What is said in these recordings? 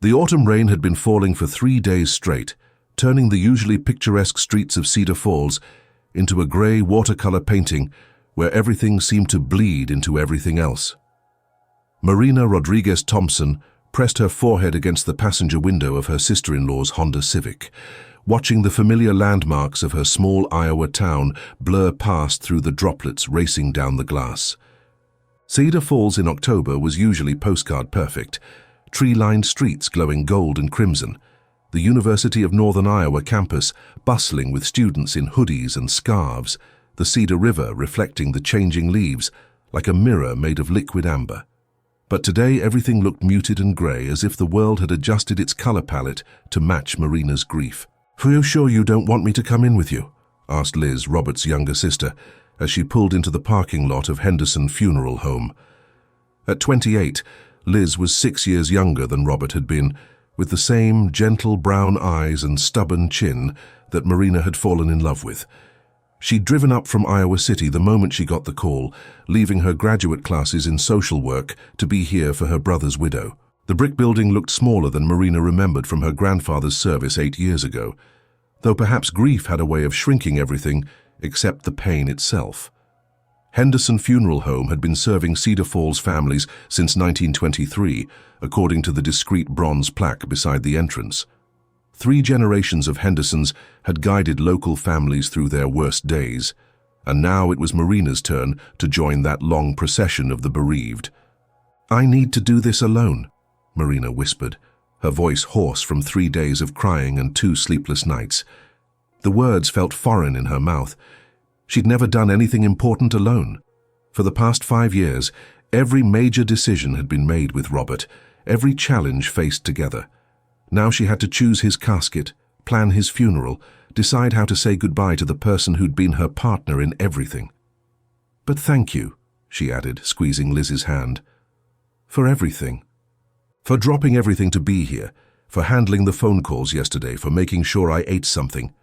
The autumn rain had been falling for 3 days straight, turning the usually picturesque streets of Cedar Falls into a grey watercolor painting where everything seemed to bleed into everything else. Marina Rodriguez Thompson pressed her forehead against the passenger window of her sister-in-law's Honda Civic, watching the familiar landmarks of her small Iowa town blur past through the droplets racing down the glass. Cedar Falls in October was usually postcard perfect, tree-lined streets glowing gold and crimson, the University of Northern Iowa campus bustling with students in hoodies and scarves, the Cedar River reflecting the changing leaves like a mirror made of liquid amber. But today everything looked muted and grey, as if the world had adjusted its color palette to match Marina's grief. "Are you sure you don't want me to come in with you?" asked Liz, Robert's younger sister, as she pulled into the parking lot of Henderson Funeral Home. At 28, Liz was 6 years younger than Robert had been, with the same gentle brown eyes and stubborn chin that Marina had fallen in love with. She'd driven up from Iowa City the moment she got the call, leaving her graduate classes in social work to be here for her brother's widow. The brick building looked smaller than Marina remembered from her grandfather's service 8 years ago, though perhaps grief had a way of shrinking everything except the pain itself. Henderson Funeral Home had been serving Cedar Falls families since 1923, according to the discreet bronze plaque beside the entrance. 3 generations of Hendersons had guided local families through their worst days, and now it was Marina's turn to join that long procession of the bereaved. "I need to do this alone," Marina whispered, her voice hoarse from 3 days of crying and 2 sleepless nights. The words felt foreign in her mouth. She'd never done anything important alone. For the past 5 years, every major decision had been made with Robert, every challenge faced together. Now she had to choose his casket, plan his funeral, decide how to say goodbye to the person who'd been her partner in everything. "But thank you," she added, squeezing Liz's hand. "For everything. For dropping everything to be here, for handling the phone calls yesterday, for making sure I ate something."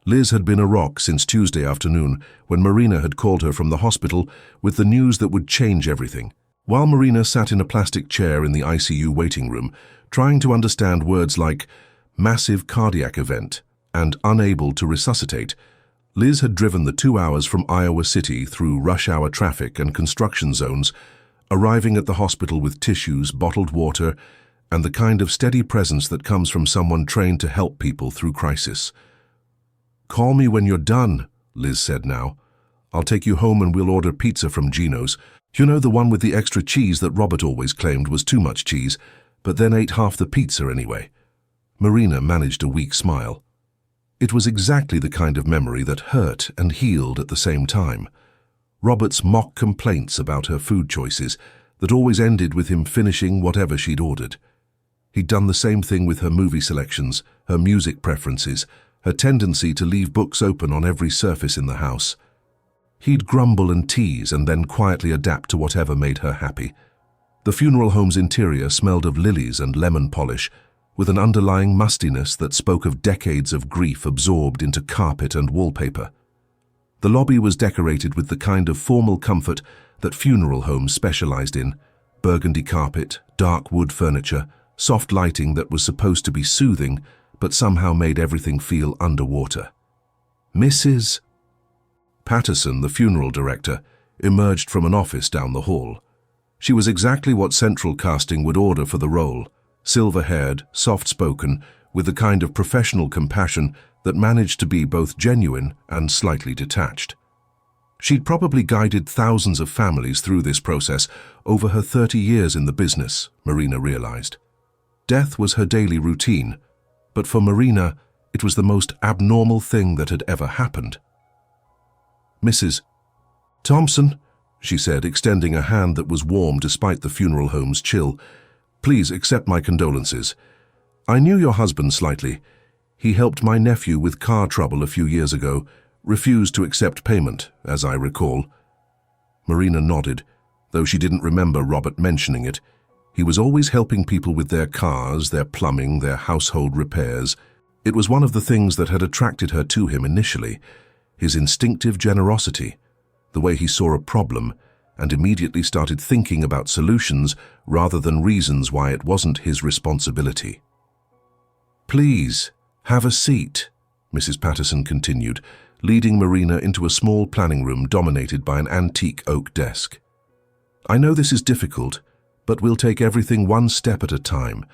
Liz had been a rock since Tuesday afternoon, when Marina had called her from the hospital with the news that would change everything. While Marina sat in a plastic chair in the ICU waiting room, trying to understand words like massive cardiac event and unable to resuscitate, Liz had driven the 2 hours from Iowa City through rush-hour traffic and construction zones, arriving at the hospital with tissues, bottled water, and the kind of steady presence that comes from someone trained to help people through crisis. "Call me when you're done," Liz said now. "I'll take you home and we'll order pizza from Gino's. You know, the one with the extra cheese that Robert always claimed was too much cheese, but then ate half the pizza anyway." Marina managed a weak smile. It was exactly the kind of memory that hurt and healed at the same time. Robert's mock complaints about her food choices that always ended with him finishing whatever she'd ordered. He'd done the same thing with her movie selections, her music preferences, her tendency to leave books open on every surface in the house. He'd grumble and tease and then quietly adapt to whatever made her happy. The funeral home's interior smelled of lilies and lemon polish, with an underlying mustiness that spoke of decades of grief absorbed into carpet and wallpaper. The lobby was decorated with the kind of formal comfort that funeral homes specialized in: burgundy carpet, dark wood furniture, soft lighting that was supposed to be soothing, but somehow made everything feel underwater. Mrs. Patterson, the funeral director, emerged from an office down the hall. She was exactly what Central Casting would order for the role: silver-haired, soft-spoken, with the kind of professional compassion that managed to be both genuine and slightly detached. She'd probably guided thousands of families through this process over her 30 years in the business, Marina realized. Death was her daily routine, but for Marina, it was the most abnormal thing that had ever happened. "Mrs. Thompson," she said, extending a hand that was warm despite the funeral home's chill, "please accept my condolences. I knew your husband slightly. He helped my nephew with car trouble a few years ago, refused to accept payment, as I recall." Marina nodded, though she didn't remember Robert mentioning it. He was always helping people with their cars, their plumbing, their household repairs. It was one of the things that had attracted her to him initially: his instinctive generosity, the way he saw a problem and immediately started thinking about solutions rather than reasons why it wasn't his responsibility. "Please, have a seat," Mrs. Patterson continued, leading Marina into a small planning room dominated by an antique oak desk. "I know this is difficult, but we'll take everything one step at a time.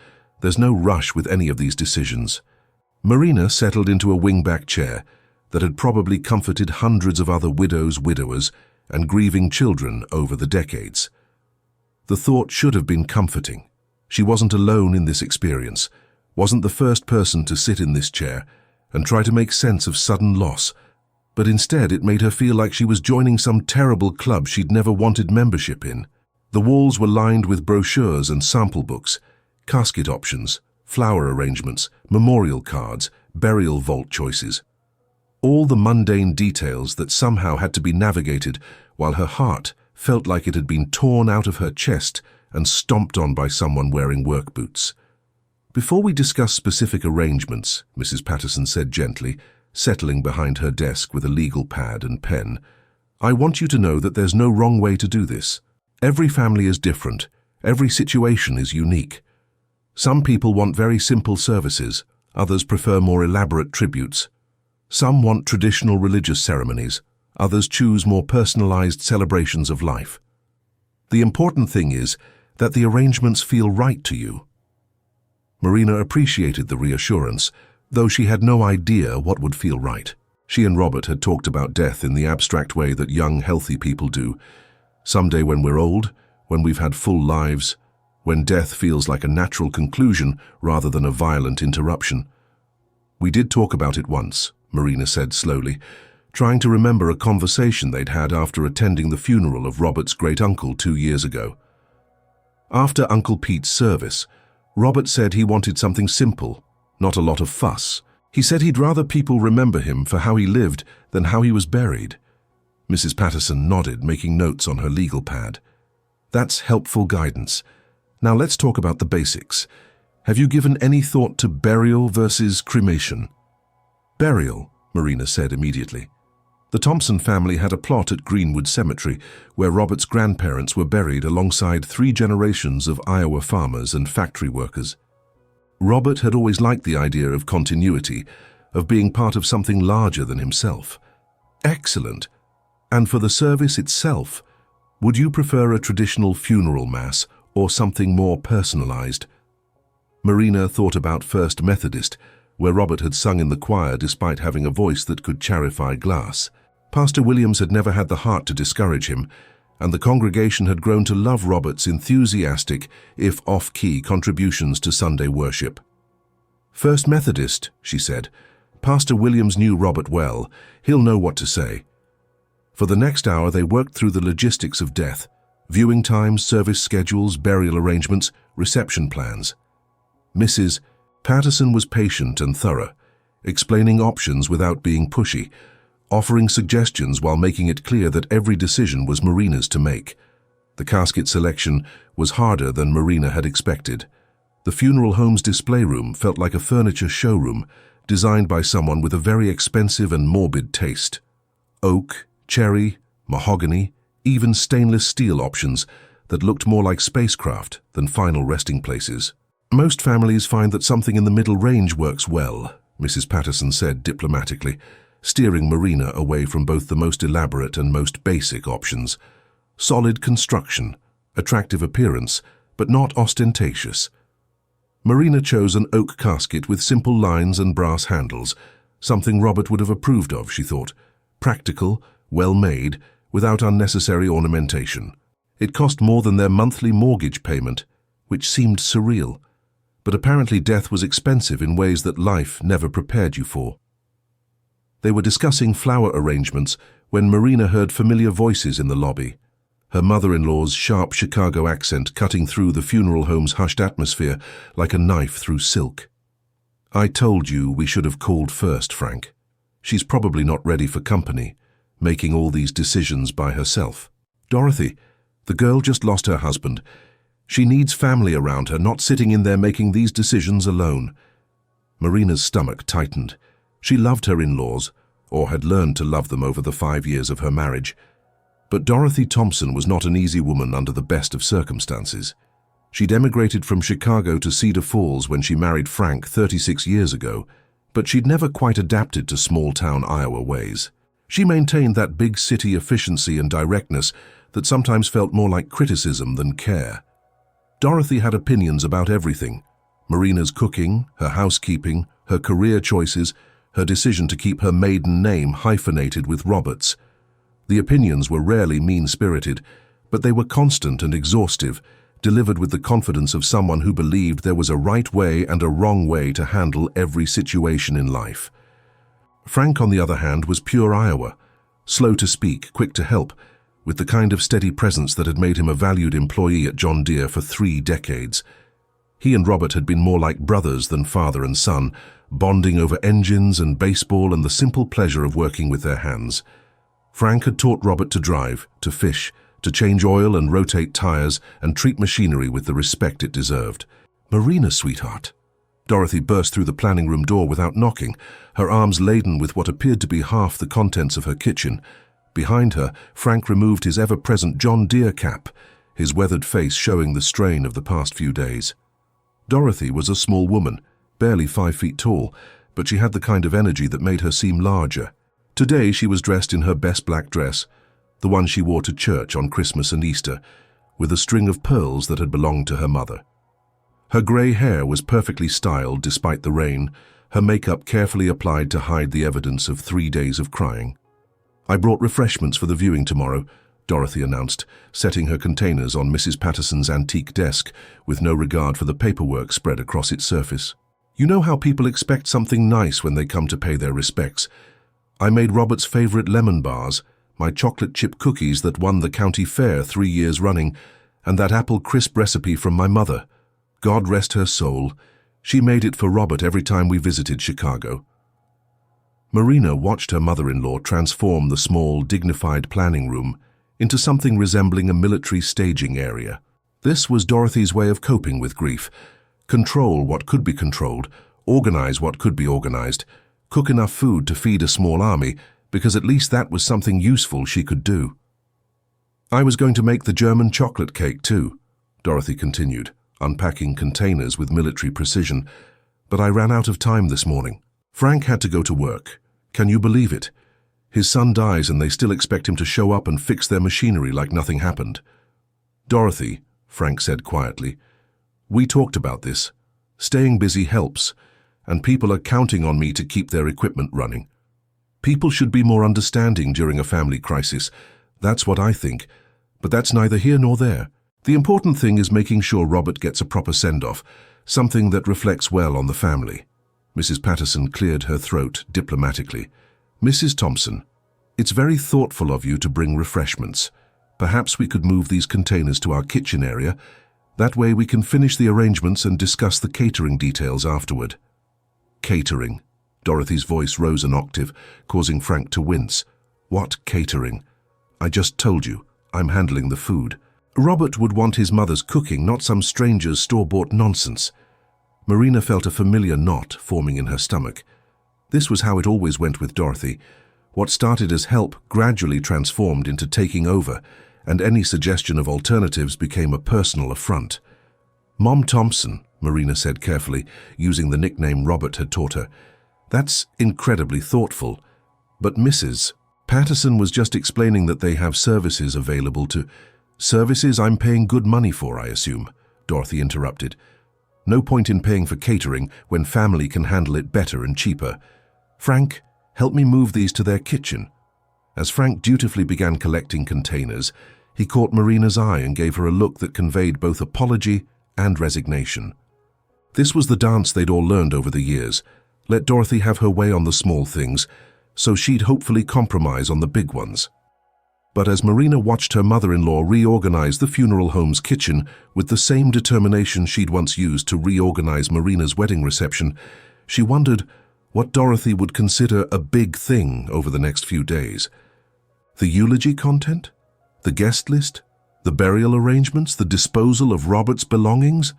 There's no rush with any of these decisions." Marina settled into a wingback chair that had probably comforted hundreds of other widows, widowers, and grieving children over the decades. The thought should have been comforting. She wasn't alone in this experience, wasn't the first person to sit in this chair and try to make sense of sudden loss, but instead it made her feel like she was joining some terrible club she'd never wanted membership in. The walls were lined with brochures and sample books, casket options, flower arrangements, memorial cards, burial vault choices. All the mundane details that somehow had to be navigated while her heart felt like it had been torn out of her chest and stomped on by someone wearing work boots. "Before we discuss specific arrangements," Mrs. Patterson said gently, settling behind her desk with a legal pad and pen, "I want you to know that there's no wrong way to do this. Every family is different. Every situation is unique. Some people want very simple services. Others prefer more elaborate tributes. Some want traditional religious ceremonies. Others choose more personalized celebrations of life. The important thing is that the arrangements feel right to you." Marina appreciated the reassurance, though she had no idea what would feel right. She and Robert had talked about death in the abstract way that young, healthy people do. Someday when we're old, when we've had full lives, when death feels like a natural conclusion rather than a violent interruption. "We did talk about it once," Marina said slowly, trying to remember a conversation they'd had after attending the funeral of Robert's great-uncle 2 years ago. After Uncle Pete's service, Robert said he wanted something simple, not a lot of fuss. He said he'd rather people remember him for how he lived than how he was buried. Mrs. Patterson nodded, making notes on her legal pad. "That's helpful guidance. Now let's talk about the basics. Have you given any thought to burial versus cremation?" "Burial," Marina said immediately. The Thompson family had a plot at Greenwood Cemetery where Robert's grandparents were buried alongside 3 generations of Iowa farmers and factory workers. Robert had always liked the idea of continuity, of being part of something larger than himself. "Excellent. And for the service itself, would you prefer a traditional funeral mass or something more personalized?" Marina thought about First Methodist, where Robert had sung in the choir despite having a voice that could charify glass. Pastor Williams had never had the heart to discourage him, and the congregation had grown to love Robert's enthusiastic, if off-key, contributions to Sunday worship. "First Methodist," she said. "Pastor Williams knew Robert well. He'll know what to say." For the next hour they worked through the logistics of death: viewing times, service schedules, burial arrangements, reception plans. Mrs. Patterson was patient and thorough, explaining options without being pushy, offering suggestions while making it clear that every decision was Marina's to make. The casket selection was harder than Marina had expected. The funeral home's display room felt like a furniture showroom designed by someone with a very expensive and morbid taste. Oak, cherry, mahogany, even stainless steel options that looked more like spacecraft than final resting places. "Most families find that something in the middle range works well," Mrs. Patterson said diplomatically, steering Marina away from both the most elaborate and most basic options. Solid construction, attractive appearance, but not ostentatious. Marina chose an oak casket with simple lines and brass handles, something Robert would have approved of, she thought. Practical, well-made, without unnecessary ornamentation. It cost more than their monthly mortgage payment, which seemed surreal. But apparently death was expensive in ways that life never prepared you for. They were discussing flower arrangements when Marina heard familiar voices in the lobby, her mother-in-law's sharp Chicago accent cutting through the funeral home's hushed atmosphere like a knife through silk. "I told you we should have called first, Frank. She's probably not ready for company, making all these decisions by herself. Dorothy, the girl just lost her husband. She needs family around her, not sitting in there making these decisions alone." Marina's stomach tightened. She loved her in-laws, or had learned to love them over the 5 years of her marriage. But Dorothy Thompson was not an easy woman under the best of circumstances. She'd emigrated from Chicago to Cedar Falls when she married Frank 36 years ago, but she'd never quite adapted to small-town Iowa ways. She maintained that big city efficiency and directness that sometimes felt more like criticism than care. Dorothy had opinions about everything: Marina's cooking, her housekeeping, her career choices, her decision to keep her maiden name hyphenated with Roberts. The opinions were rarely mean-spirited, but they were constant and exhaustive, delivered with the confidence of someone who believed there was a right way and a wrong way to handle every situation in life. Frank, on the other hand, was pure Iowa, slow to speak, quick to help, with the kind of steady presence that had made him a valued employee at John Deere for 3 decades. He and Robert had been more like brothers than father and son, bonding over engines and baseball and the simple pleasure of working with their hands. Frank had taught Robert to drive, to fish, to change oil and rotate tires and treat machinery with the respect it deserved. "Marina, sweetheart." Dorothy burst through the planning room door without knocking, her arms laden with what appeared to be half the contents of her kitchen. Behind her, Frank removed his ever-present John Deere cap, his weathered face showing the strain of the past few days. Dorothy was a small woman, barely 5 feet tall, but she had the kind of energy that made her seem larger. Today she was dressed in her best black dress, the one she wore to church on Christmas and Easter, with a string of pearls that had belonged to her mother. Her grey hair was perfectly styled despite the rain, her makeup carefully applied to hide the evidence of 3 days of crying. "I brought refreshments for the viewing tomorrow," Dorothy announced, setting her containers on Mrs. Patterson's antique desk with no regard for the paperwork spread across its surface. "You know how people expect something nice when they come to pay their respects. I made Robert's favorite lemon bars, my chocolate chip cookies that won the county fair 3 years running, and that apple crisp recipe from my mother. God rest her soul. She made it for Robert every time we visited Chicago." Marina watched her mother-in-law transform the small, dignified planning room into something resembling a military staging area. This was Dorothy's way of coping with grief: control what could be controlled, organize what could be organized, cook enough food to feed a small army, because at least that was something useful she could do. "I was going to make the German chocolate cake too," Dorothy continued, unpacking containers with military precision, "but I ran out of time this morning. Frank had to go to work. Can you believe it? His son dies and they still expect him to show up and fix their machinery like nothing happened." "Dorothy," Frank said quietly, "we talked about this. Staying busy helps, and people are counting on me to keep their equipment running. People should be more understanding during a family crisis. That's what I think, but that's neither here nor there. The important thing is making sure Robert gets a proper send-off, something that reflects well on the family." Mrs. Patterson cleared her throat diplomatically. "Mrs. Thompson, it's very thoughtful of you to bring refreshments. Perhaps we could move these containers to our kitchen area. That way we can finish the arrangements and discuss the catering details afterward." "Catering?" Dorothy's voice rose an octave, causing Frank to wince. "What catering? I just told you, I'm handling the food. Robert would want his mother's cooking, not some stranger's store-bought nonsense." Marina felt a familiar knot forming in her stomach. This was how it always went with Dorothy. What started as help gradually transformed into taking over, and any suggestion of alternatives became a personal affront. "Mom Thompson," Marina said carefully, using the nickname Robert had taught her. "That's incredibly thoughtful. But Mrs. Patterson was just explaining that they have services available to—" "Services I'm paying good money for, I assume," Dorothy interrupted. "No point in paying for catering when family can handle it better and cheaper. Frank, help me move these to their kitchen." As Frank dutifully began collecting containers, he caught Marina's eye and gave her a look that conveyed both apology and resignation. This was the dance they'd all learned over the years. Let Dorothy have her way on the small things, so she'd hopefully compromise on the big ones. But as Marina watched her mother-in-law reorganize the funeral home's kitchen with the same determination she'd once used to reorganize Marina's wedding reception, she wondered what Dorothy would consider a big thing over the next few days. The eulogy content? The guest list? The burial arrangements? The disposal of Robert's belongings?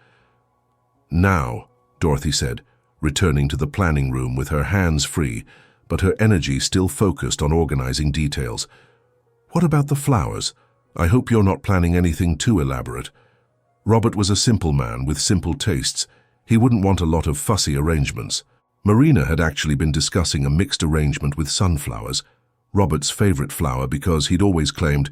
"Now," Dorothy said, returning to the planning room with her hands free, but her energy still focused on organizing details. What about the flowers? I hope you're not planning anything too elaborate. Robert was a simple man with simple tastes. He wouldn't want a lot of fussy arrangements. Marina had actually been discussing a mixed arrangement with sunflowers, Robert's favorite flower, because he'd always claimed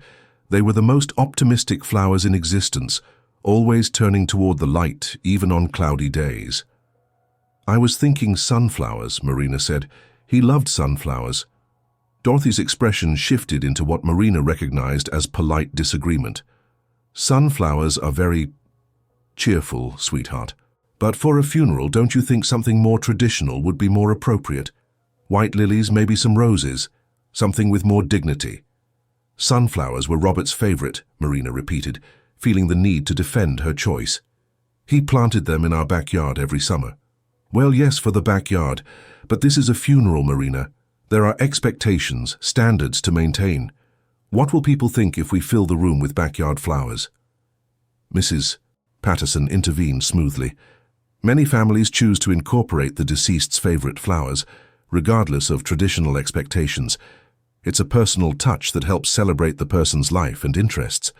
they were the most optimistic flowers in existence, always turning toward the light, even on cloudy days. I was thinking sunflowers, Marina said. He loved sunflowers. Dorothy's expression shifted into what Marina recognized as polite disagreement. Sunflowers are very cheerful, sweetheart. But for a funeral, don't you think something more traditional would be more appropriate? White lilies, maybe some roses, something with more dignity. Sunflowers were Robert's favorite, Marina repeated, feeling the need to defend her choice. He planted them in our backyard every summer. Well, yes, for the backyard, but this is a funeral, Marina. There are expectations, standards to maintain. What will people think if we fill the room with backyard flowers? Mrs. Patterson intervened smoothly. Many families choose to incorporate the deceased's favorite flowers, regardless of traditional expectations. It's a personal touch that helps celebrate the person's life and interests.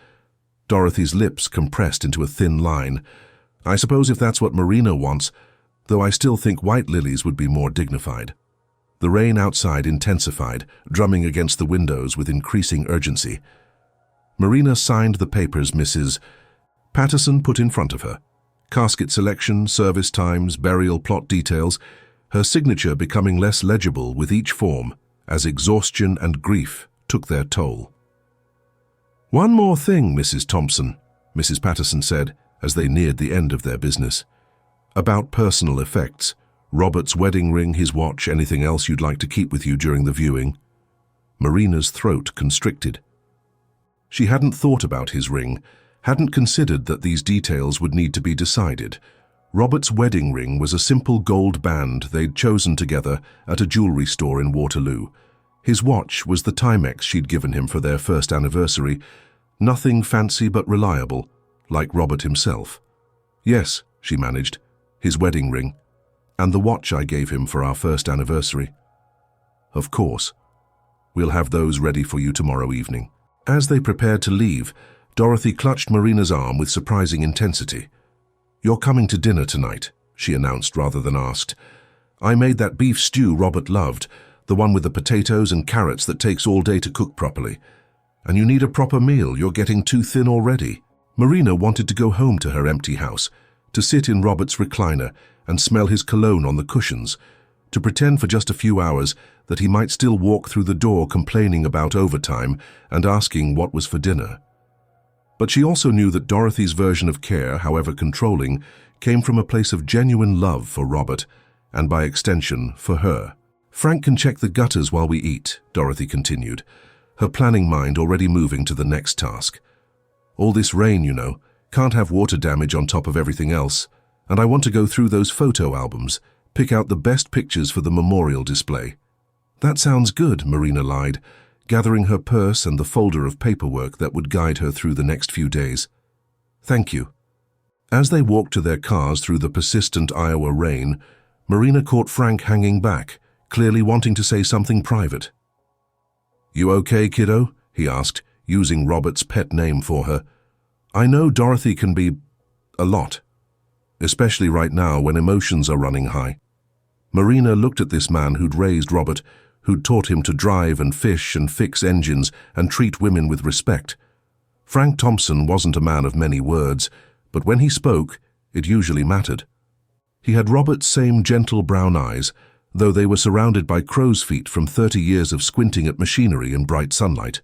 Dorothy's lips compressed into a thin line. I suppose if that's what Marina wants, though I still think white lilies would be more dignified. The rain outside intensified, drumming against the windows with increasing urgency. Marina signed the papers Mrs. Patterson put in front of her. Casket selection, service times, burial plot details, her signature becoming less legible with each form, as exhaustion and grief took their toll. One more thing, Mrs. Thompson, Mrs. Patterson said, as they neared the end of their business. About personal effects, Robert's wedding ring, his watch, anything else you'd like to keep with you during the viewing. Marina's throat constricted. She hadn't thought about his ring, hadn't considered that these details would need to be decided. Robert's wedding ring was a simple gold band they'd chosen together at a jewelry store in Waterloo. His watch was the Timex she'd given him for their first anniversary, nothing fancy but reliable, like Robert himself. Yes, she managed, his wedding ring, and the watch I gave him for our first anniversary. Of course. We'll have those ready for you tomorrow evening. As they prepared to leave, Dorothy clutched Marina's arm with surprising intensity. You're coming to dinner tonight, she announced rather than asked. I made that beef stew Robert loved, the one with the potatoes and carrots that takes all day to cook properly. And you need a proper meal, you're getting too thin already. Marina wanted to go home to her empty house, to sit in Robert's recliner and smell his cologne on the cushions, to pretend for just a few hours that he might still walk through the door complaining about overtime and asking what was for dinner. But she also knew that Dorothy's version of care, however controlling, came from a place of genuine love for Robert, and by extension, for her. Frank can check the gutters while we eat, Dorothy continued, her planning mind already moving to the next task. All this rain, you know, can't have water damage on top of everything else, and I want to go through those photo albums, pick out the best pictures for the memorial display. That sounds good, Marina lied, gathering her purse and the folder of paperwork that would guide her through the next few days. Thank you. As they walked to their cars through the persistent Iowa rain, Marina caught Frank hanging back, clearly wanting to say something private. You okay, kiddo? He asked, using Robert's pet name for her. I know Dorothy can be a lot, especially right now when emotions are running high. Marina looked at this man who'd raised Robert, who'd taught him to drive and fish and fix engines and treat women with respect. Frank Thompson wasn't a man of many words, but when he spoke, it usually mattered. He had Robert's same gentle brown eyes, though they were surrounded by crow's feet from 30 years of squinting at machinery in bright sunlight.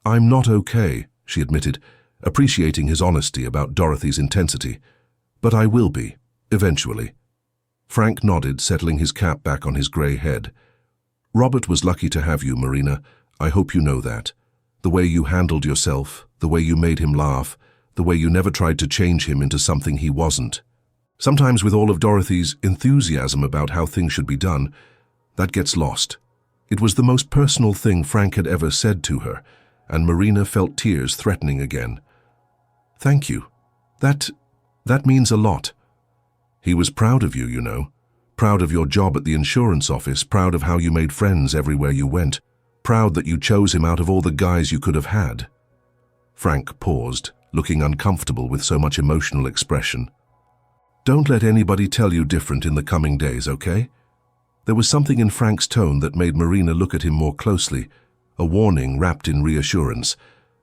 I'm not okay, she admitted, appreciating his honesty about Dorothy's intensity. But I will be, eventually. Frank nodded, settling his cap back on his grey head. Robert was lucky to have you, Marina. I hope you know that. The way you handled yourself, the way you made him laugh, the way you never tried to change him into something he wasn't. Sometimes with all of Dorothy's enthusiasm about how things should be done, that gets lost. It was the most personal thing Frank had ever said to her, and Marina felt tears threatening again. Thank you. That means a lot. He was proud of you, you know. Proud of your job at the insurance office, proud of how you made friends everywhere you went, proud that you chose him out of all the guys you could have had." Frank paused, looking uncomfortable with so much emotional expression. "Don't let anybody tell you different in the coming days, okay?" There was something in Frank's tone that made Marina look at him more closely, a warning wrapped in reassurance,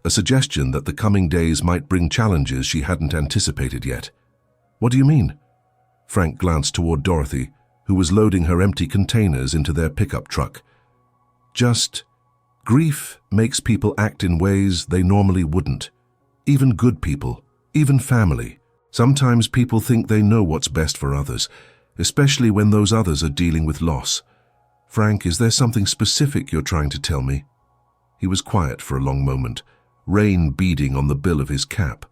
a suggestion that the coming days might bring challenges she hadn't anticipated yet. "What do you mean?" Frank glanced toward Dorothy, who was loading her empty containers into their pickup truck. Grief makes people act in ways they normally wouldn't. Even good people, even family. Sometimes people think they know what's best for others, especially when those others are dealing with loss. Frank, is there something specific you're trying to tell me?" He was quiet for a long moment, rain beading on the bill of his cap.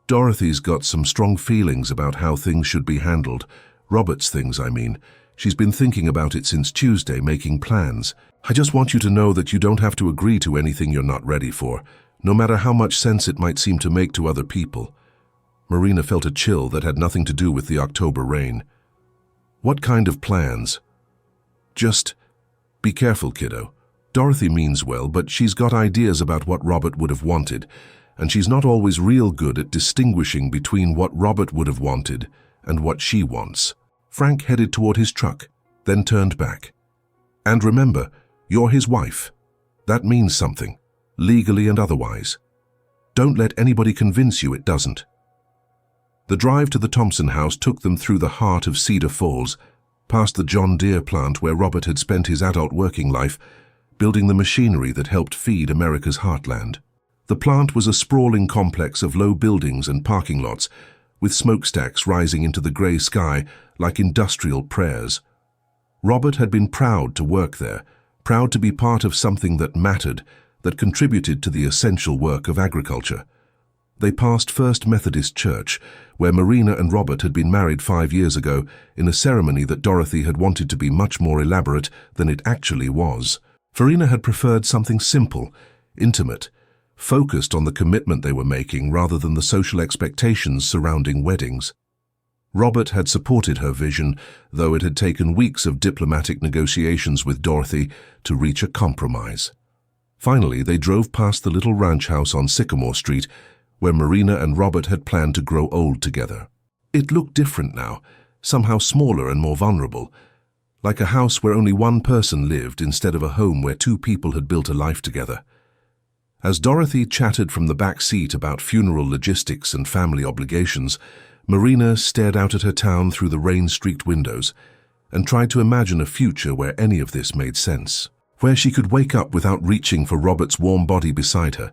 "Dorothy's got some strong feelings about how things should be handled. Robert's things, I mean. She's been thinking about it since Tuesday, making plans. I just want you to know that you don't have to agree to anything you're not ready for, no matter how much sense it might seem to make to other people." Marina felt a chill that had nothing to do with the October rain. "What kind of plans?" "Just be careful, kiddo. Dorothy means well, but she's got ideas about what Robert would have wanted, and she's not always real good at distinguishing between what Robert would have wanted and what she wants." Frank headed toward his truck, then turned back. "And remember, you're his wife. That means something, legally and otherwise. Don't let anybody convince you it doesn't." The drive to the Thompson house took them through the heart of Cedar Falls, past the John Deere plant where Robert had spent his adult working life, building the machinery that helped feed America's heartland. The plant was a sprawling complex of low buildings and parking lots, with smokestacks rising into the grey sky like industrial prayers. Robert had been proud to work there, proud to be part of something that mattered, that contributed to the essential work of agriculture. They passed First Methodist Church, where Marina and Robert had been married 5 years ago, in a ceremony that Dorothy had wanted to be much more elaborate than it actually was. Farina had preferred something simple, intimate, focused on the commitment they were making rather than the social expectations surrounding weddings. Robert had supported her vision, though it had taken weeks of diplomatic negotiations with Dorothy to reach a compromise. Finally, they drove past the little ranch house on Sycamore Street, where Marina and Robert had planned to grow old together. It looked different now, somehow smaller and more vulnerable, like a house where only one person lived instead of a home where two people had built a life together. As Dorothy chatted from the back seat about funeral logistics and family obligations, Marina stared out at her town through the rain-streaked windows and tried to imagine a future where any of this made sense, where she could wake up without reaching for Robert's warm body beside her,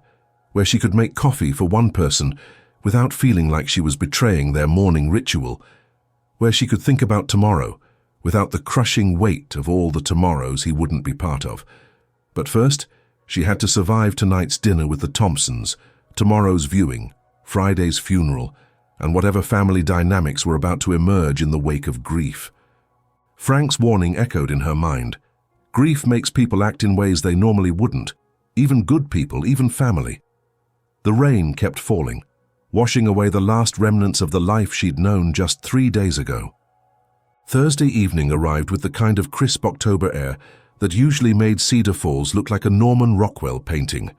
where she could make coffee for one person without feeling like she was betraying their morning ritual, where she could think about tomorrow without the crushing weight of all the tomorrows he wouldn't be part of. But first, she had to survive tonight's dinner with the Thompsons, tomorrow's viewing, Friday's funeral, and whatever family dynamics were about to emerge in the wake of grief. Frank's warning echoed in her mind. Grief makes people act in ways they normally wouldn't, even good people, even family. The rain kept falling, washing away the last remnants of the life she'd known just 3 days ago. Thursday evening arrived with the kind of crisp October air that usually made Cedar Falls look like a Norman Rockwell painting.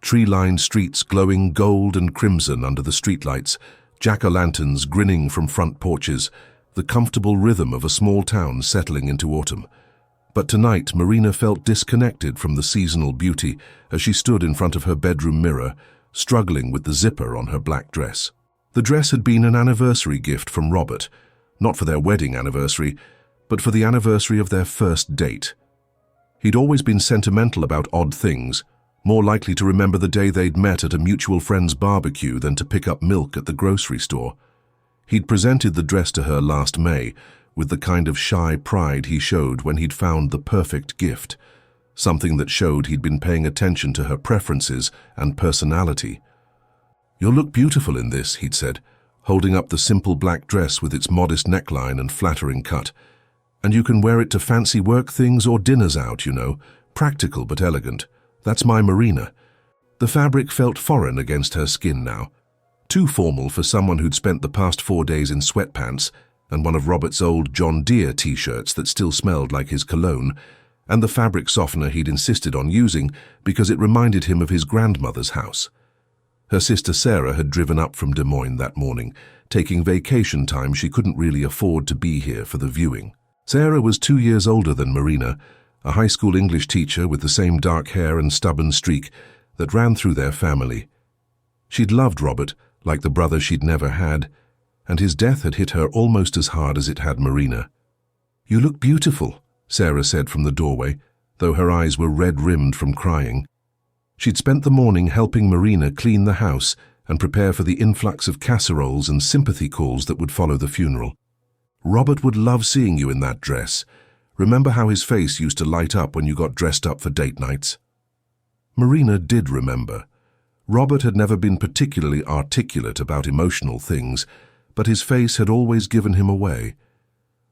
Tree-lined streets glowing gold and crimson under the streetlights, jack-o'-lanterns grinning from front porches, the comfortable rhythm of a small town settling into autumn. But tonight, Marina felt disconnected from the seasonal beauty as she stood in front of her bedroom mirror, struggling with the zipper on her black dress. The dress had been an anniversary gift from Robert, not for their wedding anniversary, but for the anniversary of their first date. He'd always been sentimental about odd things, more likely to remember the day they'd met at a mutual friend's barbecue than to pick up milk at the grocery store. He'd presented the dress to her last May, with the kind of shy pride he showed when he'd found the perfect gift, something that showed he'd been paying attention to her preferences and personality. "You'll look beautiful in this," he'd said, holding up the simple black dress with its modest neckline and flattering cut. "And you can wear it to fancy work things or dinners out, you know, practical but elegant. That's my Marina." The fabric felt foreign against her skin now, too formal for someone who'd spent the past 4 days in sweatpants and one of Robert's old John Deere t-shirts that still smelled like his cologne, and the fabric softener he'd insisted on using because it reminded him of his grandmother's house. Her sister Sarah had driven up from Des Moines that morning, taking vacation time she couldn't really afford to be here for the viewing. Sarah was 2 years older than Marina, a high school English teacher with the same dark hair and stubborn streak that ran through their family. She'd loved Robert like the brother she'd never had, and his death had hit her almost as hard as it had Marina. "You look beautiful," Sarah said from the doorway, though her eyes were red-rimmed from crying. She'd spent the morning helping Marina clean the house and prepare for the influx of casseroles and sympathy calls that would follow the funeral. "Robert would love seeing you in that dress. Remember how his face used to light up when you got dressed up for date nights?" Marina did remember. Robert had never been particularly articulate about emotional things, but his face had always given him away.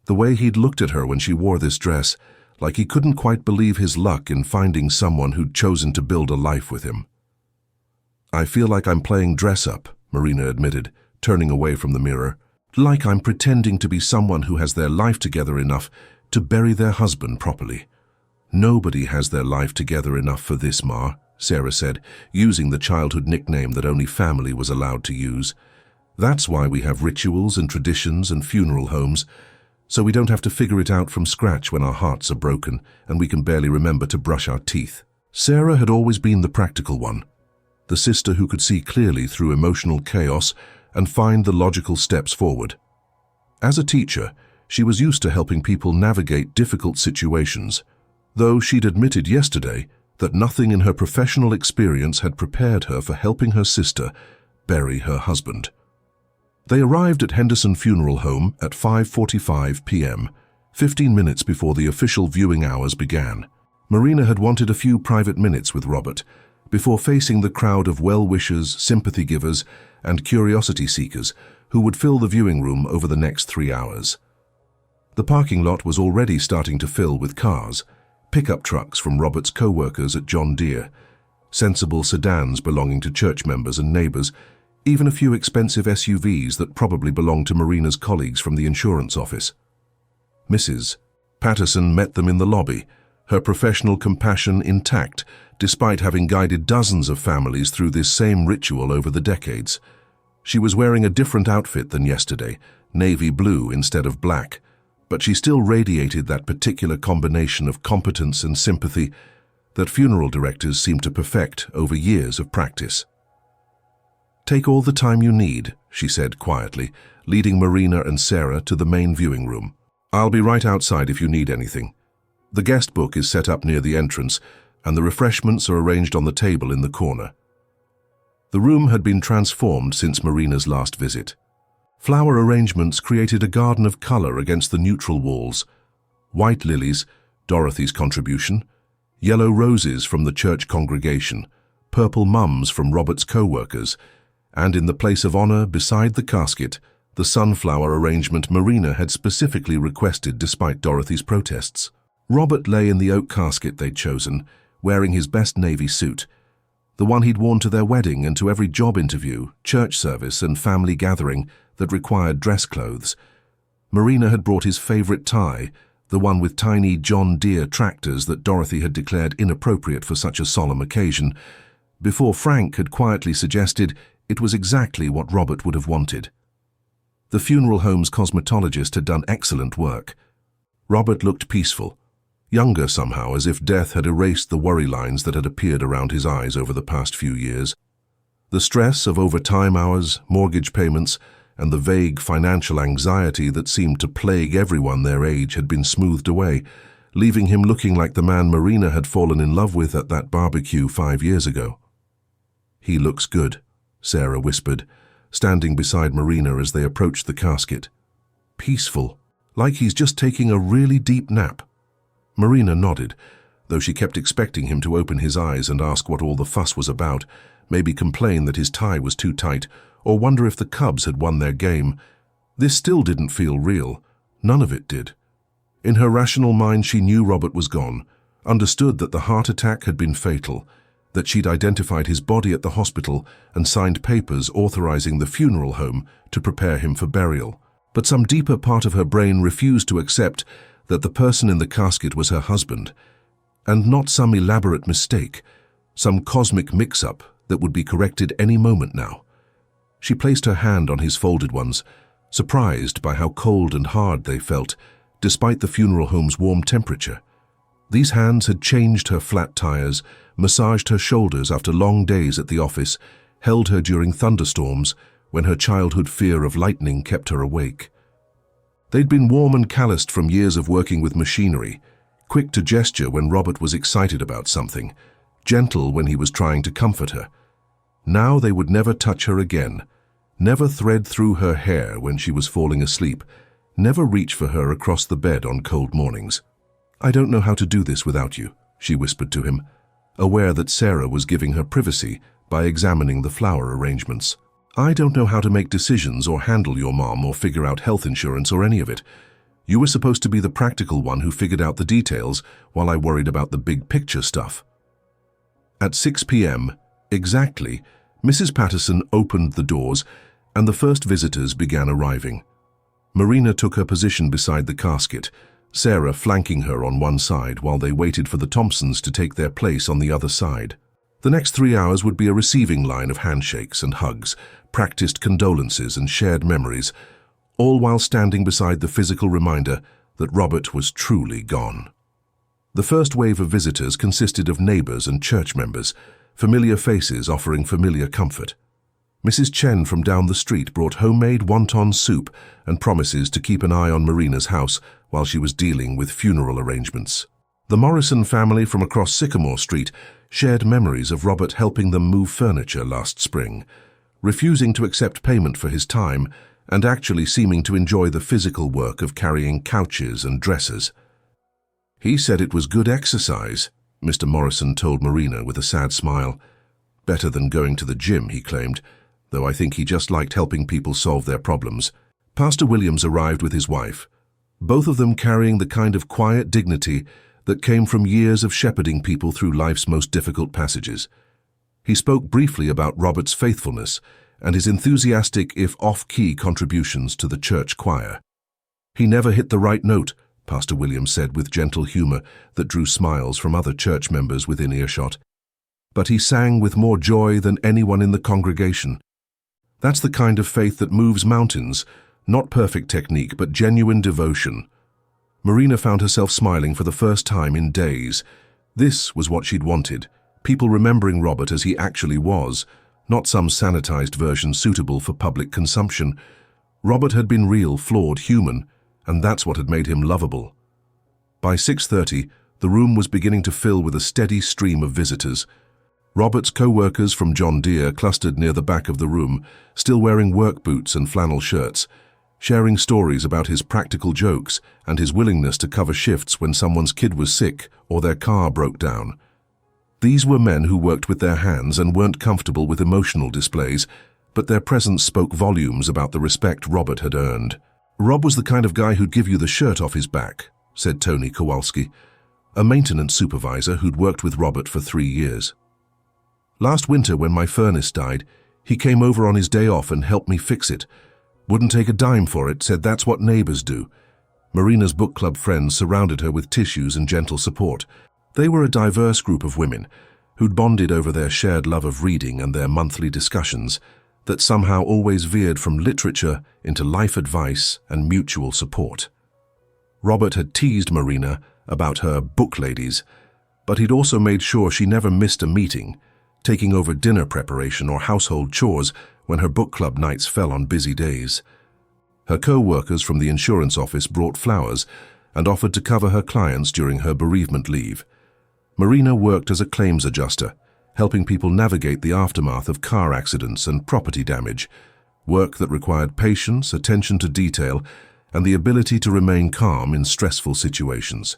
The way he'd looked at her when she wore this dress, like he couldn't quite believe his luck in finding someone who'd chosen to build a life with him. "I feel like I'm playing dress-up," Marina admitted, turning away from the mirror. "Like I'm pretending to be someone who has their life together enough to bury their husband properly." "Nobody has their life together enough for this, Ma," Sarah said, using the childhood nickname that only family was allowed to use. "That's why we have rituals and traditions and funeral homes, so we don't have to figure it out from scratch when our hearts are broken and we can barely remember to brush our teeth." Sarah had always been the practical one, the sister who could see clearly through emotional chaos and find the logical steps forward. As a teacher, she was used to helping people navigate difficult situations, though she'd admitted yesterday that nothing in her professional experience had prepared her for helping her sister bury her husband. They arrived at Henderson Funeral Home at 5:45 p.m., 15 minutes before the official viewing hours began. Marina had wanted a few private minutes with Robert before facing the crowd of well-wishers, sympathy givers, and curiosity seekers who would fill the viewing room over the next 3 hours. The parking lot was already starting to fill with cars, pickup trucks from Robert's co-workers at John Deere, sensible sedans belonging to church members and neighbors, even a few expensive SUVs that probably belonged to Marina's colleagues from the insurance office. Mrs. Patterson met them in the lobby, her professional compassion intact, despite having guided dozens of families through this same ritual over the decades. She was wearing a different outfit than yesterday, navy blue instead of black, but she still radiated that particular combination of competence and sympathy that funeral directors seem to perfect over years of practice. "Take all the time you need," she said quietly, leading Marina and Sarah to the main viewing room. "I'll be right outside if you need anything. The guest book is set up near the entrance, and the refreshments are arranged on the table in the corner." The room had been transformed since Marina's last visit. Flower arrangements created a garden of color against the neutral walls. White lilies, Dorothy's contribution, yellow roses from the church congregation, purple mums from Robert's co-workers, and in the place of honor beside the casket, the sunflower arrangement Marina had specifically requested despite Dorothy's protests. Robert lay in the oak casket they'd chosen, wearing his best navy suit, the one he'd worn to their wedding and to every job interview, church service, and family gathering that required dress clothes. Marina had brought his favorite tie, the one with tiny John Deere tractors that Dorothy had declared inappropriate for such a solemn occasion, before Frank had quietly suggested it was exactly what Robert would have wanted. The funeral home's cosmetologist had done excellent work. Robert looked peaceful, younger somehow, as if death had erased the worry lines that had appeared around his eyes over the past few years. The stress of overtime hours, mortgage payments, and the vague financial anxiety that seemed to plague everyone their age had been smoothed away, leaving him looking like the man Marina had fallen in love with at that barbecue 5 years ago. "He looks good," Sarah whispered, standing beside Marina as they approached the casket. "Peaceful, like he's just taking a really deep nap." Marina nodded, though she kept expecting him to open his eyes and ask what all the fuss was about, maybe complain that his tie was too tight, or wonder if the Cubs had won their game. This still didn't feel real. None of it did. In her rational mind, she knew Robert was gone, understood that the heart attack had been fatal, that she'd identified his body at the hospital and signed papers authorizing the funeral home to prepare him for burial. But some deeper part of her brain refused to accept that the person in the casket was her husband, And not some elaborate mistake, some cosmic mix-up that would be corrected any moment now. She placed her hand on his folded ones, surprised by how cold and hard they felt, despite the funeral home's warm temperature. These hands had changed her flat tires, massaged her shoulders after long days at the office, held her during thunderstorms when her childhood fear of lightning kept her awake. They'd been warm and calloused from years of working with machinery, quick to gesture when Robert was excited about something, gentle when he was trying to comfort her. Now they would never touch her again, never thread through her hair when she was falling asleep, never reach for her across the bed on cold mornings. "I don't know how to do this without you," she whispered to him, aware that Sarah was giving her privacy by examining the flower arrangements. "I don't know how to make decisions or handle your mom or figure out health insurance or any of it. You were supposed to be the practical one who figured out the details while I worried about the big picture stuff." At 6 p.m., exactly, Mrs. Patterson opened the doors and the first visitors began arriving. Marina took her position beside the casket, Sarah flanking her on one side while they waited for the Thompsons to take their place on the other side. The next 3 hours would be a receiving line of handshakes and hugs, practiced condolences and shared memories, all while standing beside the physical reminder that Robert was truly gone. The first wave of visitors consisted of neighbors and church members, familiar faces offering familiar comfort. Mrs. Chen from down the street brought homemade wonton soup and promises to keep an eye on Marina's house while she was dealing with funeral arrangements. The Morrison family from across Sycamore Street shared memories of Robert helping them move furniture last spring, refusing to accept payment for his time and actually seeming to enjoy the physical work of carrying couches and dressers. "He said it was good exercise," Mr. Morrison told Marina with a sad smile. "Better than going to the gym," he claimed, though I think he just liked helping people solve their problems. Pastor Williams arrived with his wife, both of them carrying the kind of quiet dignity that came from years of shepherding people through life's most difficult passages. He spoke briefly about Robert's faithfulness and his enthusiastic, if off-key, contributions to the church choir. "He never hit the right note," Pastor Williams said with gentle humor that drew smiles from other church members within earshot. "But he sang with more joy than anyone in the congregation. That's the kind of faith that moves mountains, not perfect technique, but genuine devotion." Marina found herself smiling for the first time in days. This was what she'd wanted, people remembering Robert as he actually was, not some sanitized version suitable for public consumption. Robert had been real, flawed, human, and that's what had made him lovable. By 6:30, the room was beginning to fill with a steady stream of visitors. Robert's co-workers from John Deere clustered near the back of the room, still wearing work boots and flannel shirts, sharing stories about his practical jokes and his willingness to cover shifts when someone's kid was sick or their car broke down. These were men who worked with their hands and weren't comfortable with emotional displays, but their presence spoke volumes about the respect Robert had earned. "Rob was the kind of guy who'd give you the shirt off his back," said Tony Kowalski, a maintenance supervisor who'd worked with Robert for 3 years. "Last winter when my furnace died, he came over on his day off and helped me fix it. Wouldn't take a dime for it, said that's what neighbors do." Marina's book club friends surrounded her with tissues and gentle support. They were a diverse group of women who'd bonded over their shared love of reading and their monthly discussions that somehow always veered from literature into life advice and mutual support. Robert had teased Marina about her book ladies, but he'd also made sure she never missed a meeting, taking over dinner preparation or household chores when her book club nights fell on busy days. Her co-workers from the insurance office brought flowers and offered to cover her clients during her bereavement leave. Marina worked as a claims adjuster, helping people navigate the aftermath of car accidents and property damage, work that required patience, attention to detail, and the ability to remain calm in stressful situations.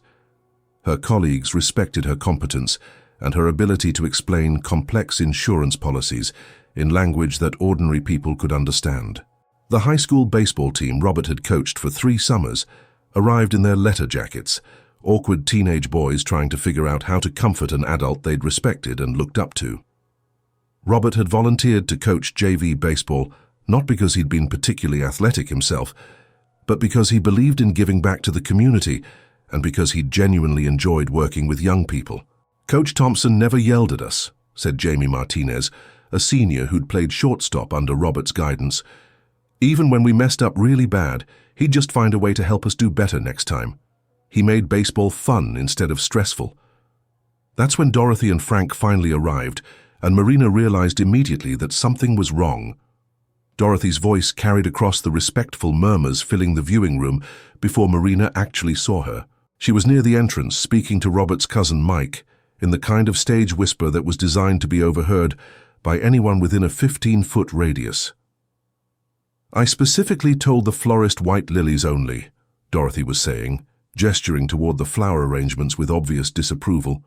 Her colleagues respected her competence and her ability to explain complex insurance policies in language that ordinary people could understand. The high school baseball team Robert had coached for 3 summers arrived in their letter jackets, awkward teenage boys trying to figure out how to comfort an adult they'd respected and looked up to. Robert had volunteered to coach JV baseball not because he'd been particularly athletic himself, but because he believed in giving back to the community and because he genuinely enjoyed working with young people. "Coach Thompson never yelled at us," said Jamie Martinez, a senior who'd played shortstop under Robert's guidance. "Even when we messed up really bad, he'd just find a way to help us do better next time. He made baseball fun instead of stressful." That's when Dorothy and Frank finally arrived, and Marina realized immediately that something was wrong. Dorothy's voice carried across the respectful murmurs filling the viewing room before Marina actually saw her. She was near the entrance, speaking to Robert's cousin Mike, in the kind of stage whisper that was designed to be overheard by anyone within a 15-foot radius. "I specifically told the florist white lilies only," Dorothy was saying, gesturing toward the flower arrangements with obvious disapproval.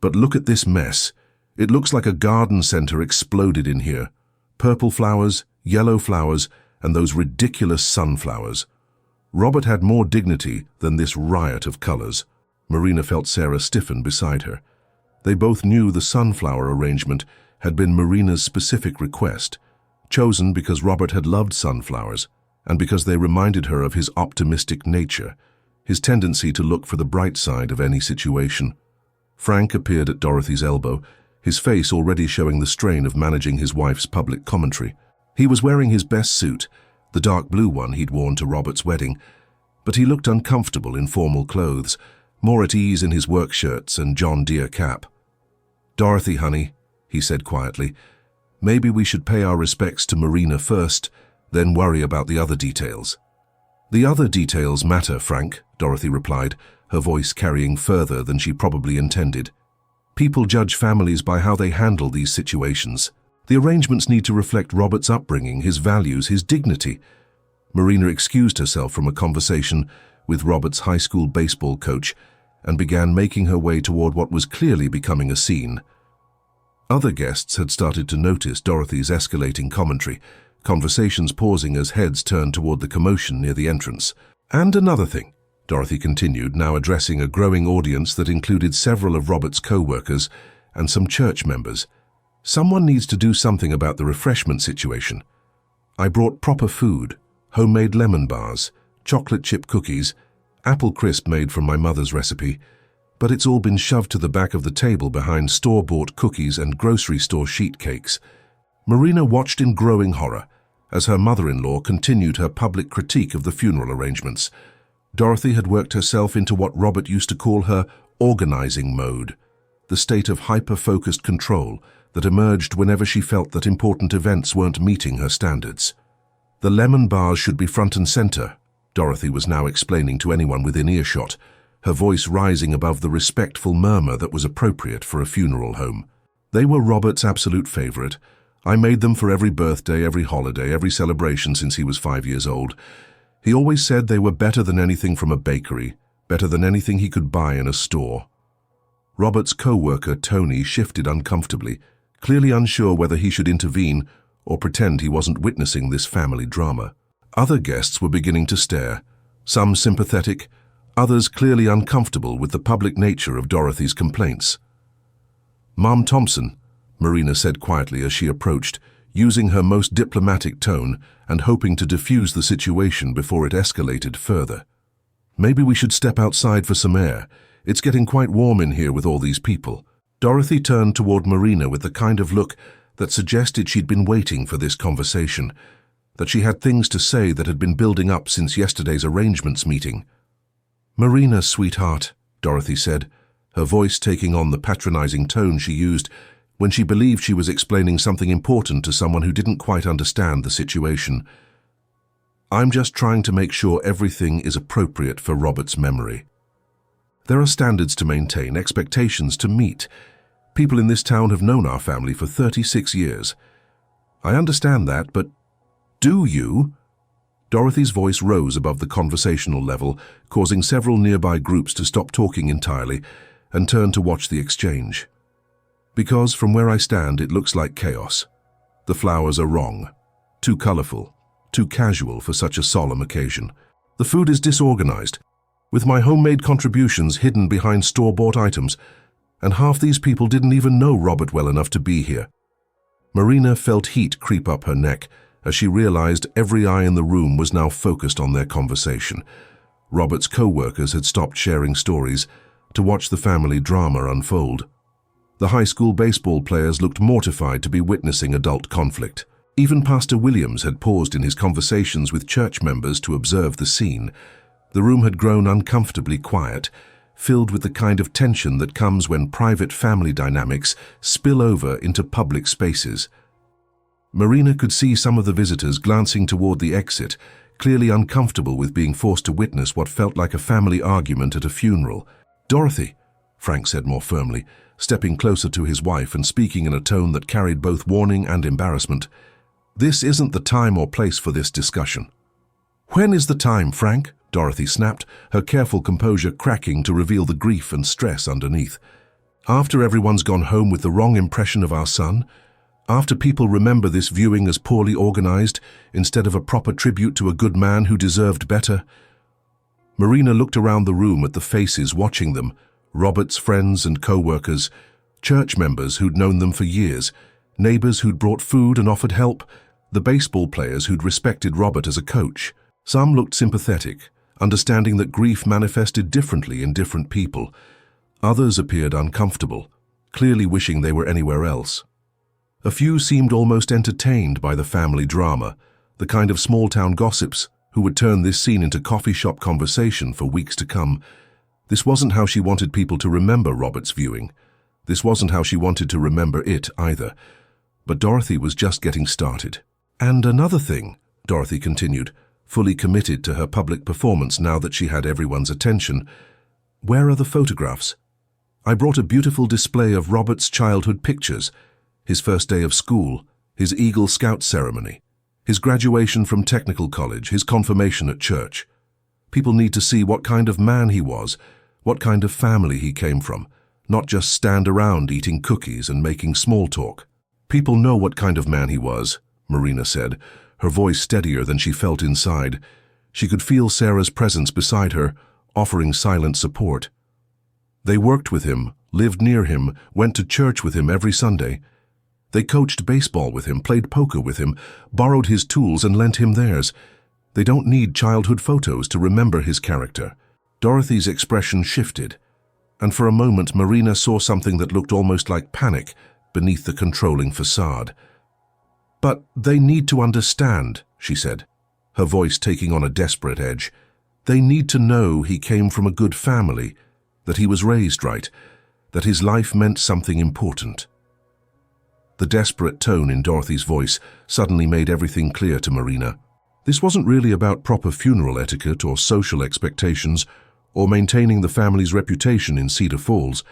"But look at this mess. It looks like a garden center exploded in here. Purple flowers, yellow flowers, and those ridiculous sunflowers. Robert had more dignity than this riot of colors." Marina felt Sarah stiffen beside her. They both knew the sunflower arrangement had been Marina's specific request, chosen because Robert had loved sunflowers, and because they reminded her of his optimistic nature, his tendency to look for the bright side of any situation. Frank appeared at Dorothy's elbow, his face already showing the strain of managing his wife's public commentary. He was wearing his best suit, the dark blue one he'd worn to Robert's wedding, but he looked uncomfortable in formal clothes, more at ease in his work shirts and John Deere cap. "Dorothy, honey," he said quietly, "maybe we should pay our respects to Marina first, then worry about the other details." "The other details matter, Frank," Dorothy replied, her voice carrying further than she probably intended. "People judge families by how they handle these situations. The arrangements need to reflect Robert's upbringing, his values, his dignity." Marina excused herself from a conversation with Robert's high school baseball coach and began making her way toward what was clearly becoming a scene. Other guests had started to notice Dorothy's escalating commentary, conversations pausing as heads turned toward the commotion near the entrance. "And another thing," Dorothy continued, now addressing a growing audience that included several of Robert's co-workers and some church members. "Someone needs to do something about the refreshment situation. I brought proper food, homemade lemon bars, chocolate chip cookies, apple crisp made from my mother's recipe, but it's all been shoved to the back of the table behind store-bought cookies and grocery store sheet cakes." Marina watched in growing horror as her mother-in-law continued her public critique of the funeral arrangements. Dorothy had worked herself into what Robert used to call her organizing mode, the state of hyper-focused control that emerged whenever she felt that important events weren't meeting her standards. "The lemon bars should be front and center," Dorothy was now explaining to anyone within earshot, her voice rising above the respectful murmur that was appropriate for a funeral home. "They were Robert's absolute favorite. I made them for every birthday, every holiday, every celebration since he was 5 years old. He always said they were better than anything from a bakery, better than anything he could buy in a store." Robert's co-worker, Tony, shifted uncomfortably, clearly unsure whether he should intervene or pretend he wasn't witnessing this family drama. Other guests were beginning to stare, some sympathetic, others clearly uncomfortable with the public nature of Dorothy's complaints. "Mom Thompson," Marina said quietly as she approached, using her most diplomatic tone and hoping to diffuse the situation before it escalated further. "Maybe we should step outside for some air. It's getting quite warm in here with all these people." Dorothy turned toward Marina with the kind of look that suggested she'd been waiting for this conversation, that she had things to say that had been building up since yesterday's arrangements meeting. "Marina, sweetheart," Dorothy said, her voice taking on the patronizing tone she used when she believed she was explaining something important to someone who didn't quite understand the situation. "I'm just trying to make sure everything is appropriate for Robert's memory. There are standards to maintain, expectations to meet. People in this town have known our family for 36 years. I understand that, but do you?" Dorothy's voice rose above the conversational level, causing several nearby groups to stop talking entirely and turn to watch the exchange. "Because from where I stand, it looks like chaos. The flowers are wrong, too colorful, too casual for such a solemn occasion. The food is disorganized, with my homemade contributions hidden behind store-bought items, and half these people didn't even know Robert well enough to be here." Marina felt heat creep up her neck as she realized every eye in the room was now focused on their conversation. Robert's co-workers had stopped sharing stories to watch the family drama unfold. The high school baseball players looked mortified to be witnessing adult conflict. Even Pastor Williams had paused in his conversations with church members to observe the scene. The room had grown uncomfortably quiet, filled with the kind of tension that comes when private family dynamics spill over into public spaces. Marina could see some of the visitors glancing toward the exit, clearly uncomfortable with being forced to witness what felt like a family argument at a funeral. "Dorothy," Frank said more firmly, stepping closer to his wife and speaking in a tone that carried both warning and embarrassment. "This isn't the time or place for this discussion." "When is the time, Frank?" Dorothy snapped, her careful composure cracking to reveal the grief and stress underneath. "After everyone's gone home with the wrong impression of our son? After people remember this viewing as poorly organized instead of a proper tribute to a good man who deserved better?" Marina looked around the room at the faces watching them, Robert's friends and co-workers, church members who'd known them for years, neighbors who'd brought food and offered help, the baseball players who'd respected Robert as a coach. Some looked sympathetic, understanding that grief manifested differently in different people. Others appeared uncomfortable, clearly wishing they were anywhere else. A few seemed almost entertained by the family drama, the kind of small-town gossips who would turn this scene into coffee shop conversation for weeks to come. This wasn't how she wanted people to remember Robert's viewing. This wasn't how she wanted to remember it either. But Dorothy was just getting started. "And another thing," Dorothy continued, fully committed to her public performance now that she had everyone's attention. "Where are the photographs? I brought a beautiful display of Robert's childhood pictures, his first day of school, his Eagle Scout ceremony, his graduation from technical college, his confirmation at church. People need to see what kind of man he was, what kind of family he came from, not just stand around eating cookies and making small talk." "People know what kind of man he was," Marina said, her voice steadier than she felt inside. She could feel Sarah's presence beside her, offering silent support. "They worked with him, lived near him, went to church with him every Sunday. They coached baseball with him, played poker with him, borrowed his tools and lent him theirs. They don't need childhood photos to remember his character." Dorothy's expression shifted, and for a moment Marina saw something that looked almost like panic beneath the controlling facade. "But they need to understand," she said, her voice taking on a desperate edge. "They need to know he came from a good family, that he was raised right, that his life meant something important." The desperate tone in Dorothy's voice suddenly made everything clear to Marina. This wasn't really about proper funeral etiquette or social expectations or maintaining the family's reputation in Cedar Falls.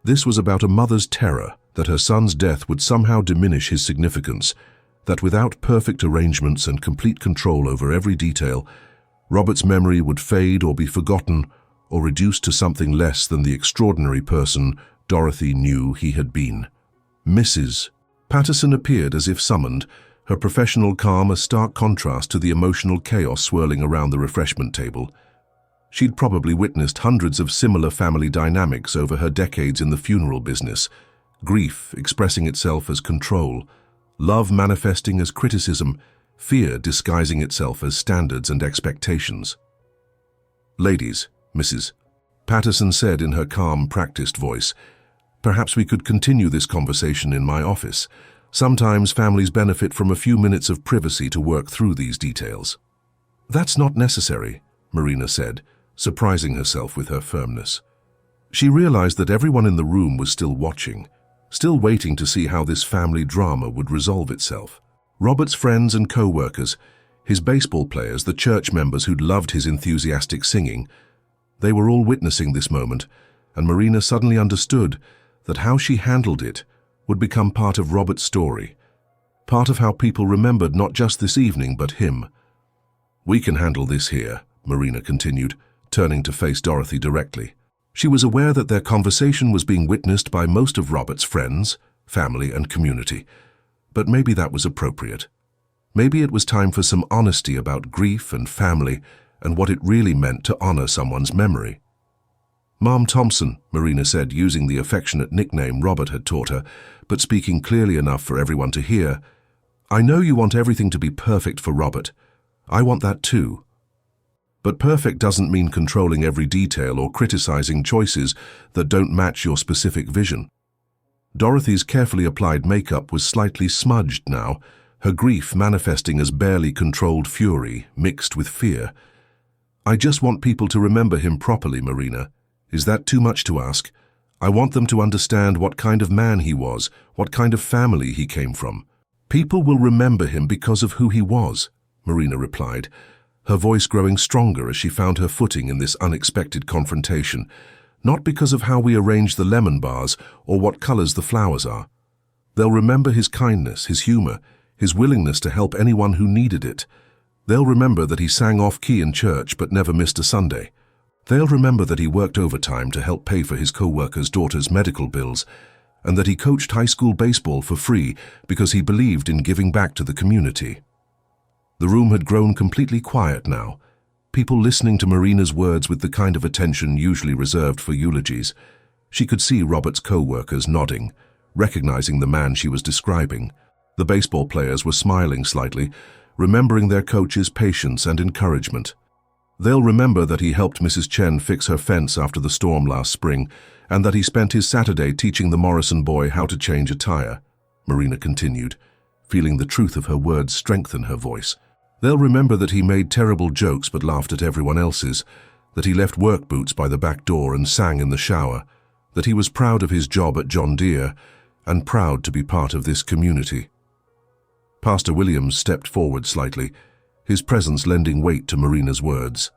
This was about a mother's terror that her son's death would somehow diminish his significance, that without perfect arrangements and complete control over every detail, Robert's memory would fade or be forgotten or reduced to something less than the extraordinary person Dorothy knew he had been. Mrs. Patterson appeared as if summoned, her professional calm a stark contrast to the emotional chaos swirling around the refreshment table. She'd probably witnessed hundreds of similar family dynamics over her decades in the funeral business, grief expressing itself as control, love manifesting as criticism, fear disguising itself as standards and expectations. "Ladies," Mrs. Patterson said in her calm, practiced voice, "perhaps we could continue this conversation in my office. Sometimes families benefit from a few minutes of privacy to work through these details." "That's not necessary," Marina said, surprising herself with her firmness. She realized that everyone in the room was still watching, still waiting to see how this family drama would resolve itself. Robert's friends and co-workers, his baseball players, the church members who'd loved his enthusiastic singing, they were all witnessing this moment, and Marina suddenly understood that how she handled it would become part of Robert's story, part of how people remembered not just this evening but him. "We can handle this here," Marina continued, turning to face Dorothy directly. She was aware that their conversation was being witnessed by most of Robert's friends, family, and community, but maybe that was appropriate. Maybe it was time for some honesty about grief and family and what it really meant to honor someone's memory. "Mom Thompson," Marina said, using the affectionate nickname Robert had taught her, but speaking clearly enough for everyone to hear, "I know you want everything to be perfect for Robert. I want that too. But perfect doesn't mean controlling every detail or criticizing choices that don't match your specific vision. Dorothy's carefully applied makeup was slightly smudged now, her grief manifesting as barely controlled fury mixed with fear. "I just want people to remember him properly, Marina. Is that too much to ask? I want them to understand what kind of man he was, what kind of family he came from." "People will remember him because of who he was," Marina replied, her voice growing stronger as she found her footing in this unexpected confrontation, "not because of how we arrange the lemon bars or what colors the flowers are. They'll remember his kindness, his humor, his willingness to help anyone who needed it. They'll remember that he sang off-key in church but never missed a Sunday. They'll remember that he worked overtime to help pay for his co-worker's daughter's medical bills, and that he coached high school baseball for free because he believed in giving back to the community." The room had grown completely quiet now, people listening to Marina's words with the kind of attention usually reserved for eulogies. She could see Robert's co-workers nodding, recognizing the man she was describing. The baseball players were smiling slightly, remembering their coach's patience and encouragement. They'll remember that he helped Mrs. Chen fix her fence after the storm last spring, and that he spent his Saturday teaching the Morrison boy how to change a tire, Marina continued, feeling the truth of her words strengthen her voice. They'll remember that he made terrible jokes but laughed at everyone else's, that he left work boots by the back door and sang in the shower, that he was proud of his job at John Deere and proud to be part of this community. Pastor Williams stepped forward slightly, his presence lending weight to Marina's words.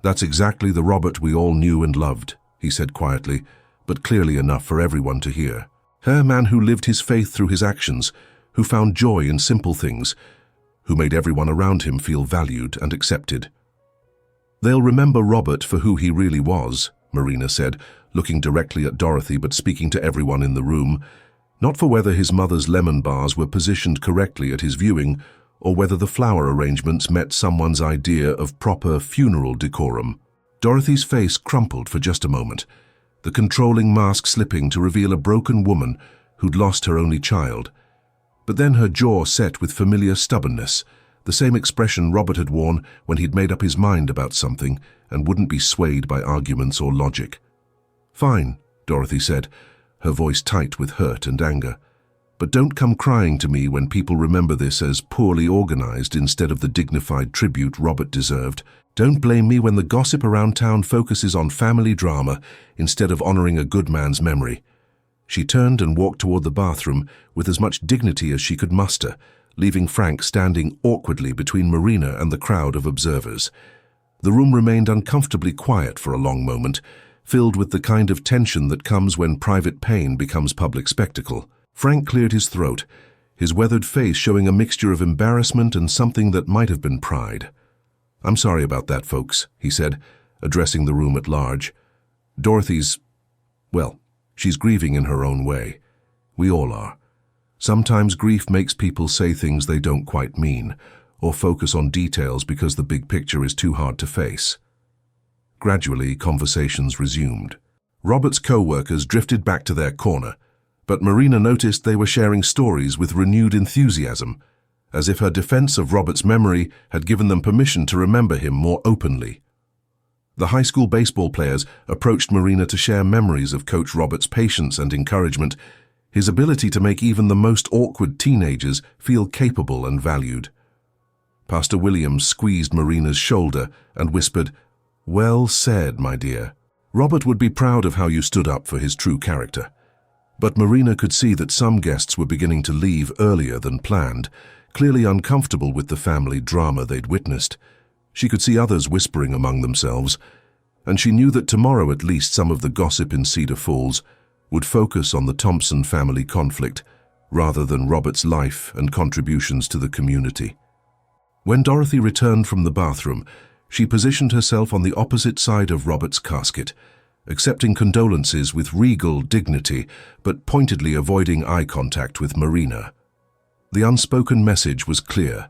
"That's exactly the Robert we all knew and loved," he said quietly, but clearly enough for everyone to hear. "A man who lived his faith through his actions, who found joy in simple things, who made everyone around him feel valued and accepted." "They'll remember Robert for who he really was," Marina said, looking directly at Dorothy but speaking to everyone in the room, not for whether his mother's lemon bars were positioned correctly at his viewing or whether the flower arrangements met someone's idea of proper funeral decorum. Dorothy's face crumpled for just a moment, the controlling mask slipping to reveal a broken woman who'd lost her only child. But then her jaw set with familiar stubbornness, the same expression Robert had worn when he'd made up his mind about something and wouldn't be swayed by arguments or logic. "Fine," Dorothy said, her voice tight with hurt and anger. "But don't come crying to me when people remember this as poorly organized instead of the dignified tribute Robert deserved. Don't blame me when the gossip around town focuses on family drama instead of honoring a good man's memory." She turned and walked toward the bathroom with as much dignity as she could muster, leaving Frank standing awkwardly between Marina and the crowd of observers. The room remained uncomfortably quiet for a long moment, filled with the kind of tension that comes when private pain becomes public spectacle. Frank cleared his throat, his weathered face showing a mixture of embarrassment and something that might have been pride. "I'm sorry about that, folks," he said, addressing the room at large. Well, she's grieving in her own way. We all are. Sometimes grief makes people say things they don't quite mean, or focus on details because the big picture is too hard to face." Gradually, conversations resumed. Robert's co-workers drifted back to their corner, but Marina noticed they were sharing stories with renewed enthusiasm, as if her defense of Robert's memory had given them permission to remember him more openly. The high school baseball players approached Marina to share memories of Coach Robert's patience and encouragement, his ability to make even the most awkward teenagers feel capable and valued. Pastor Williams squeezed Marina's shoulder and whispered, "Well said, my dear. Robert would be proud of how you stood up for his true character." But Marina could see that some guests were beginning to leave earlier than planned, clearly uncomfortable with the family drama they'd witnessed. She could see others whispering among themselves, and she knew that tomorrow at least some of the gossip in Cedar Falls would focus on the Thompson family conflict rather than Robert's life and contributions to the community. When Dorothy returned from the bathroom, she positioned herself on the opposite side of Robert's casket, accepting condolences with regal dignity, but pointedly avoiding eye contact with Marina. The unspoken message was clear.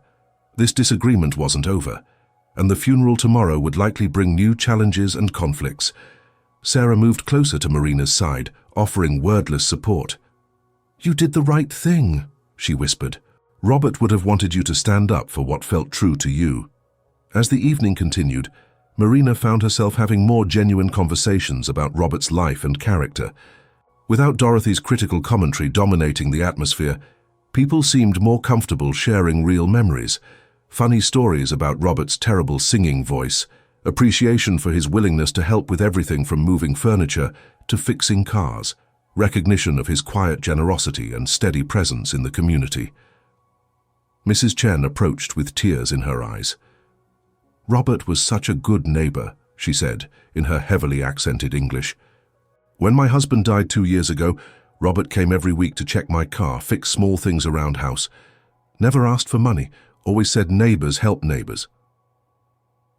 This disagreement wasn't over, and the funeral tomorrow would likely bring new challenges and conflicts. Sarah moved closer to Marina's side, offering wordless support. "You did the right thing," she whispered. "Robert would have wanted you to stand up for what felt true to you." As the evening continued, Marina found herself having more genuine conversations about Robert's life and character. Without Dorothy's critical commentary dominating the atmosphere, people seemed more comfortable sharing real memories, funny stories about Robert's terrible singing voice, appreciation for his willingness to help with everything from moving furniture to fixing cars, recognition of his quiet generosity and steady presence in the community. Mrs. Chen approached with tears in her eyes. "Robert was such a good neighbor," she said in her heavily accented English. "When my husband died 2 years ago, Robert came every week to check my car, fix small things around house. Never asked for money, always said neighbors help neighbors."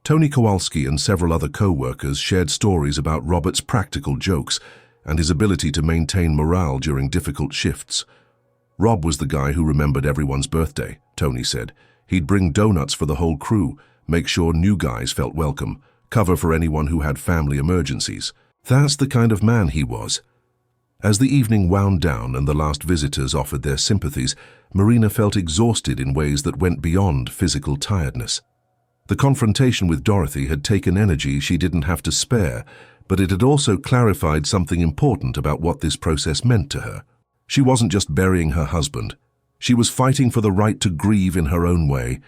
Tony Kowalski and several other co-workers shared stories about Robert's practical jokes and his ability to maintain morale during difficult shifts. "Rob was the guy who remembered everyone's birthday," Tony said. "He'd bring donuts for the whole crew, make sure new guys felt welcome, cover for anyone who had family emergencies. That's the kind of man he was." As the evening wound down and the last visitors offered their sympathies, Marina felt exhausted in ways that went beyond physical tiredness. The confrontation with Dorothy had taken energy she didn't have to spare, but it had also clarified something important about what this process meant to her. She wasn't just burying her husband. She was fighting for the right to grieve in her own way,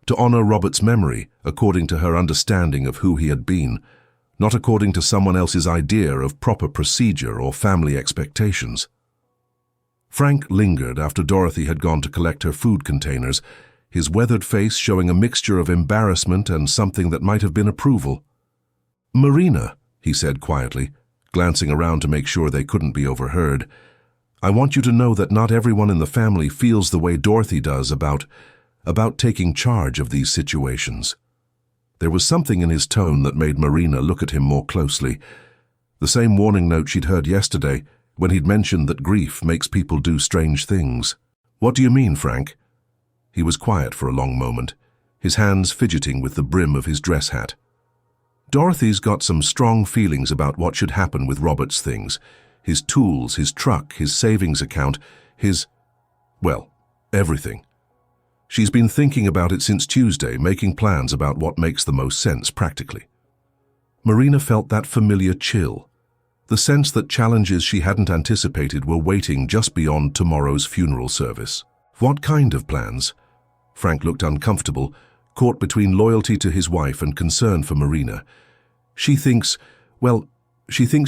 to honor Robert's memory according to her understanding of who he had been, not according to someone else's idea of proper procedure or family expectations. Frank lingered after Dorothy had gone to collect her food containers, his weathered face showing a mixture of embarrassment and something that might have been approval. "Marina," he said quietly, glancing around to make sure they couldn't be overheard, "I want you to know that not everyone in the family feels the way Dorothy does about taking charge of these situations." There was something in his tone that made Marina look at him more closely. The same warning note she'd heard yesterday when he'd mentioned that grief makes people do strange things. "What do you mean, Frank?" He was quiet for a long moment, his hands fidgeting with the brim of his dress hat. "Dorothy's got some strong feelings about what should happen with Robert's things. His tools, his truck, his savings account, everything. She's been thinking about it since Tuesday, making plans about what makes the most sense practically." Marina felt that familiar chill, the sense that challenges she hadn't anticipated were waiting just beyond tomorrow's funeral service. "What kind of plans?" Frank looked uncomfortable, caught between loyalty to his wife and concern for Marina. She thinks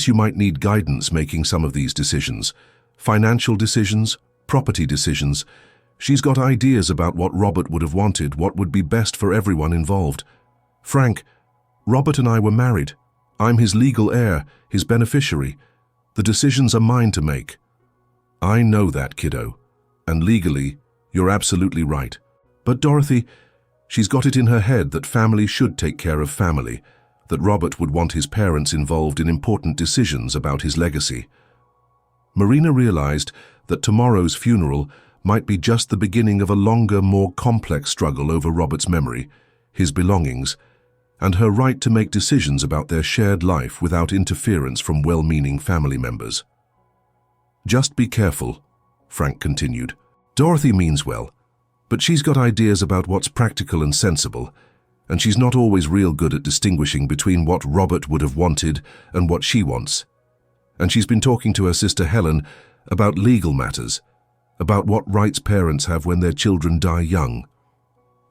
you might need guidance making some of these decisions. Financial decisions, property decisions. She's got ideas about what Robert would have wanted, what would be best for everyone involved. "Frank, Robert and I were married. I'm his legal heir, his beneficiary. The decisions are mine to make." "I know that, kiddo. And legally, you're absolutely right. But Dorothy, she's got it in her head that family should take care of family, that Robert would want his parents involved in important decisions about his legacy." Marina realized that tomorrow's funeral might be just the beginning of a longer, more complex struggle over Robert's memory, his belongings, and her right to make decisions about their shared life without interference from well-meaning family members. "Just be careful," Frank continued. "Dorothy means well, but she's got ideas about what's practical and sensible, and she's not always real good at distinguishing between what Robert would have wanted and what she wants. And she's been talking to her sister Helen about legal matters, about what rights parents have when their children die young."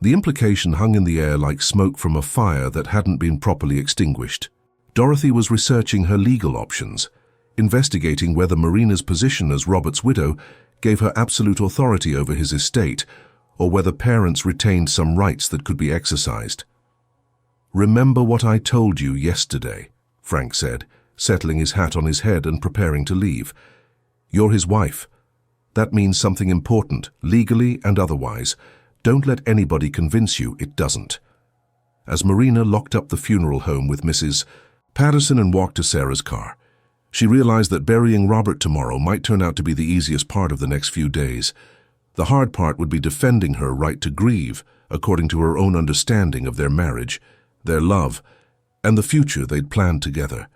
The implication hung in the air like smoke from a fire that hadn't been properly extinguished. Dorothy was researching her legal options, investigating whether Marina's position as Robert's widow gave her absolute authority over his estate, or whether parents retained some rights that could be exercised. "Remember what I told you yesterday," Frank said, settling his hat on his head and preparing to leave. "You're his wife. That means something important, legally and otherwise. Don't let anybody convince you it doesn't." As Marina locked up the funeral home with Mrs. Patterson and walked to Sarah's car, she realized that burying Robert tomorrow might turn out to be the easiest part of the next few days. The hard part would be defending her right to grieve according to her own understanding of their marriage, their love, and the future they'd planned together.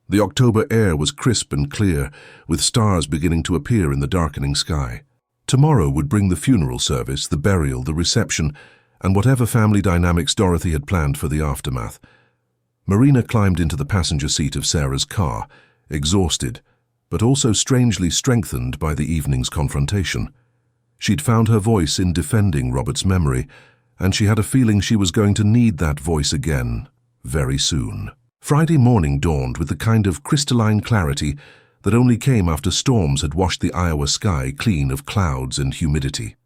The October air was crisp and clear, with stars beginning to appear in the darkening sky. Tomorrow would bring the funeral service, the burial, the reception, and whatever family dynamics Dorothy had planned for the aftermath. Marina climbed into the passenger seat of Sarah's car, exhausted, but also strangely strengthened by the evening's confrontation. She'd found her voice in defending Robert's memory, and she had a feeling she was going to need that voice again, very soon. Friday morning dawned with the kind of crystalline clarity that only came after storms had washed the Iowa sky clean of clouds and humidity.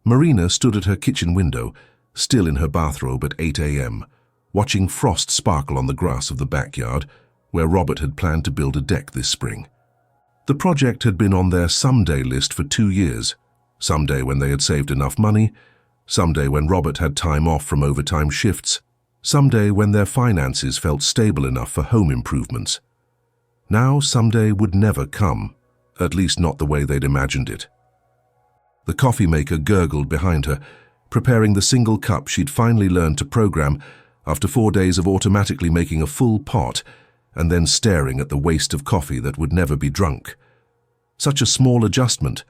Marina stood at her kitchen window, still in her bathrobe at 8 a.m., watching frost sparkle on the grass of the backyard, where Robert had planned to build a deck this spring. The project had been on their someday list for 2 years, someday when they had saved enough money, someday when Robert had time off from overtime shifts, someday when their finances felt stable enough for home improvements. Now someday would never come, at least not the way they'd imagined it. The coffee maker gurgled behind her, preparing the single cup she'd finally learned to program after 4 days of automatically making a full pot and then staring at the waste of coffee that would never be drunk. Such a small adjustment,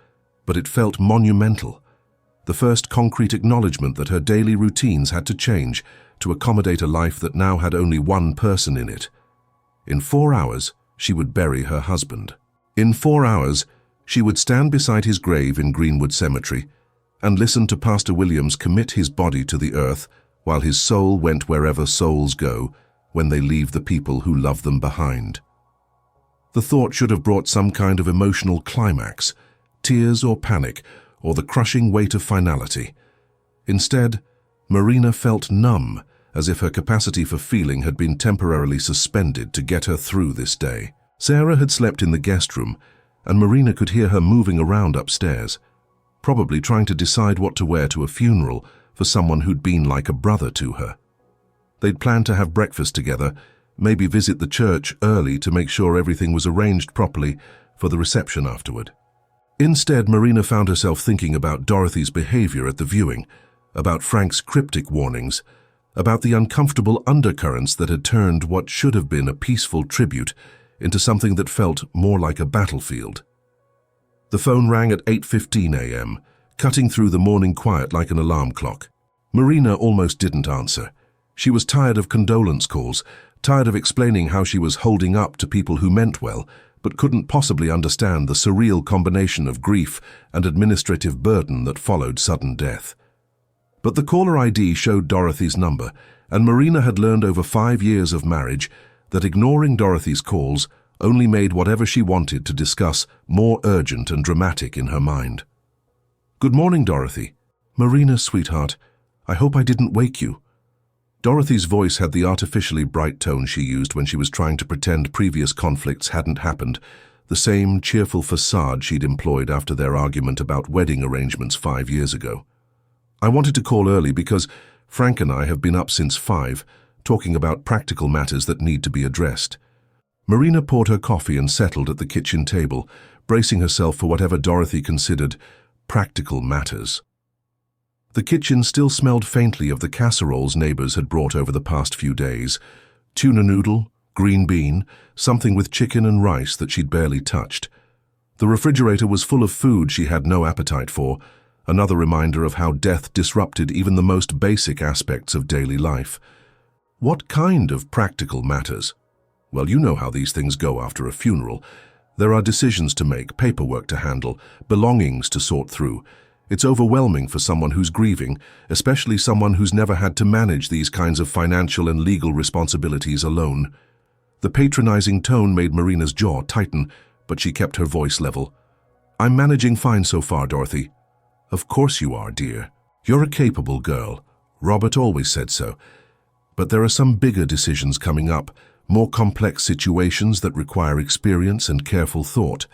but it felt monumental. The first concrete acknowledgement that her daily routines had to change to accommodate a life that now had only one person in it. In 4 hours, she would bury her husband. In 4 hours, she would stand beside his grave in Greenwood Cemetery and listen to Pastor Williams commit his body to the earth while his soul went wherever souls go when they leave the people who love them behind. The thought should have brought some kind of emotional climax, tears or panic, or the crushing weight of finality. Instead, Marina felt numb, as if her capacity for feeling had been temporarily suspended to get her through this day. Sarah had slept in the guest room, and Marina could hear her moving around upstairs, probably trying to decide what to wear to a funeral for someone who'd been like a brother to her. They'd planned to have breakfast together, maybe visit the church early to make sure everything was arranged properly for the reception afterward. Instead, Marina found herself thinking about Dorothy's behavior at the viewing, about Frank's cryptic warnings, about the uncomfortable undercurrents that had turned what should have been a peaceful tribute into something that felt more like a battlefield. The phone rang at 8:15 a.m., cutting through the morning quiet like an alarm clock. Marina almost didn't answer. She was tired of condolence calls, tired of explaining how she was holding up to people who meant well, but couldn't possibly understand the surreal combination of grief and administrative burden that followed sudden death. But the caller ID showed Dorothy's number, and Marina had learned over 5 years of marriage that ignoring Dorothy's calls only made whatever she wanted to discuss more urgent and dramatic in her mind. "Good morning, Dorothy." "Marina, sweetheart, I hope I didn't wake you." Dorothy's voice had the artificially bright tone she used when she was trying to pretend previous conflicts hadn't happened, the same cheerful facade she'd employed after their argument about wedding arrangements 5 years ago. "I wanted to call early because Frank and I have been up since 5, talking about practical matters that need to be addressed." Marina poured her coffee and settled at the kitchen table, bracing herself for whatever Dorothy considered practical matters. The kitchen still smelled faintly of the casseroles neighbors had brought over the past few days. Tuna noodle, green bean, something with chicken and rice that she'd barely touched. The refrigerator was full of food she had no appetite for, another reminder of how death disrupted even the most basic aspects of daily life. What kind of practical matters? Well, you know how these things go after a funeral. There are decisions to make, paperwork to handle, belongings to sort through. It's overwhelming for someone who's grieving, especially someone who's never had to manage these kinds of financial and legal responsibilities alone. The patronizing tone made Marina's jaw tighten, but she kept her voice level. "I'm managing fine so far, Dorothy." "Of course you are, dear. You're a capable girl. Robert always said so. But there are some bigger decisions coming up, more complex situations that require experience and careful thought.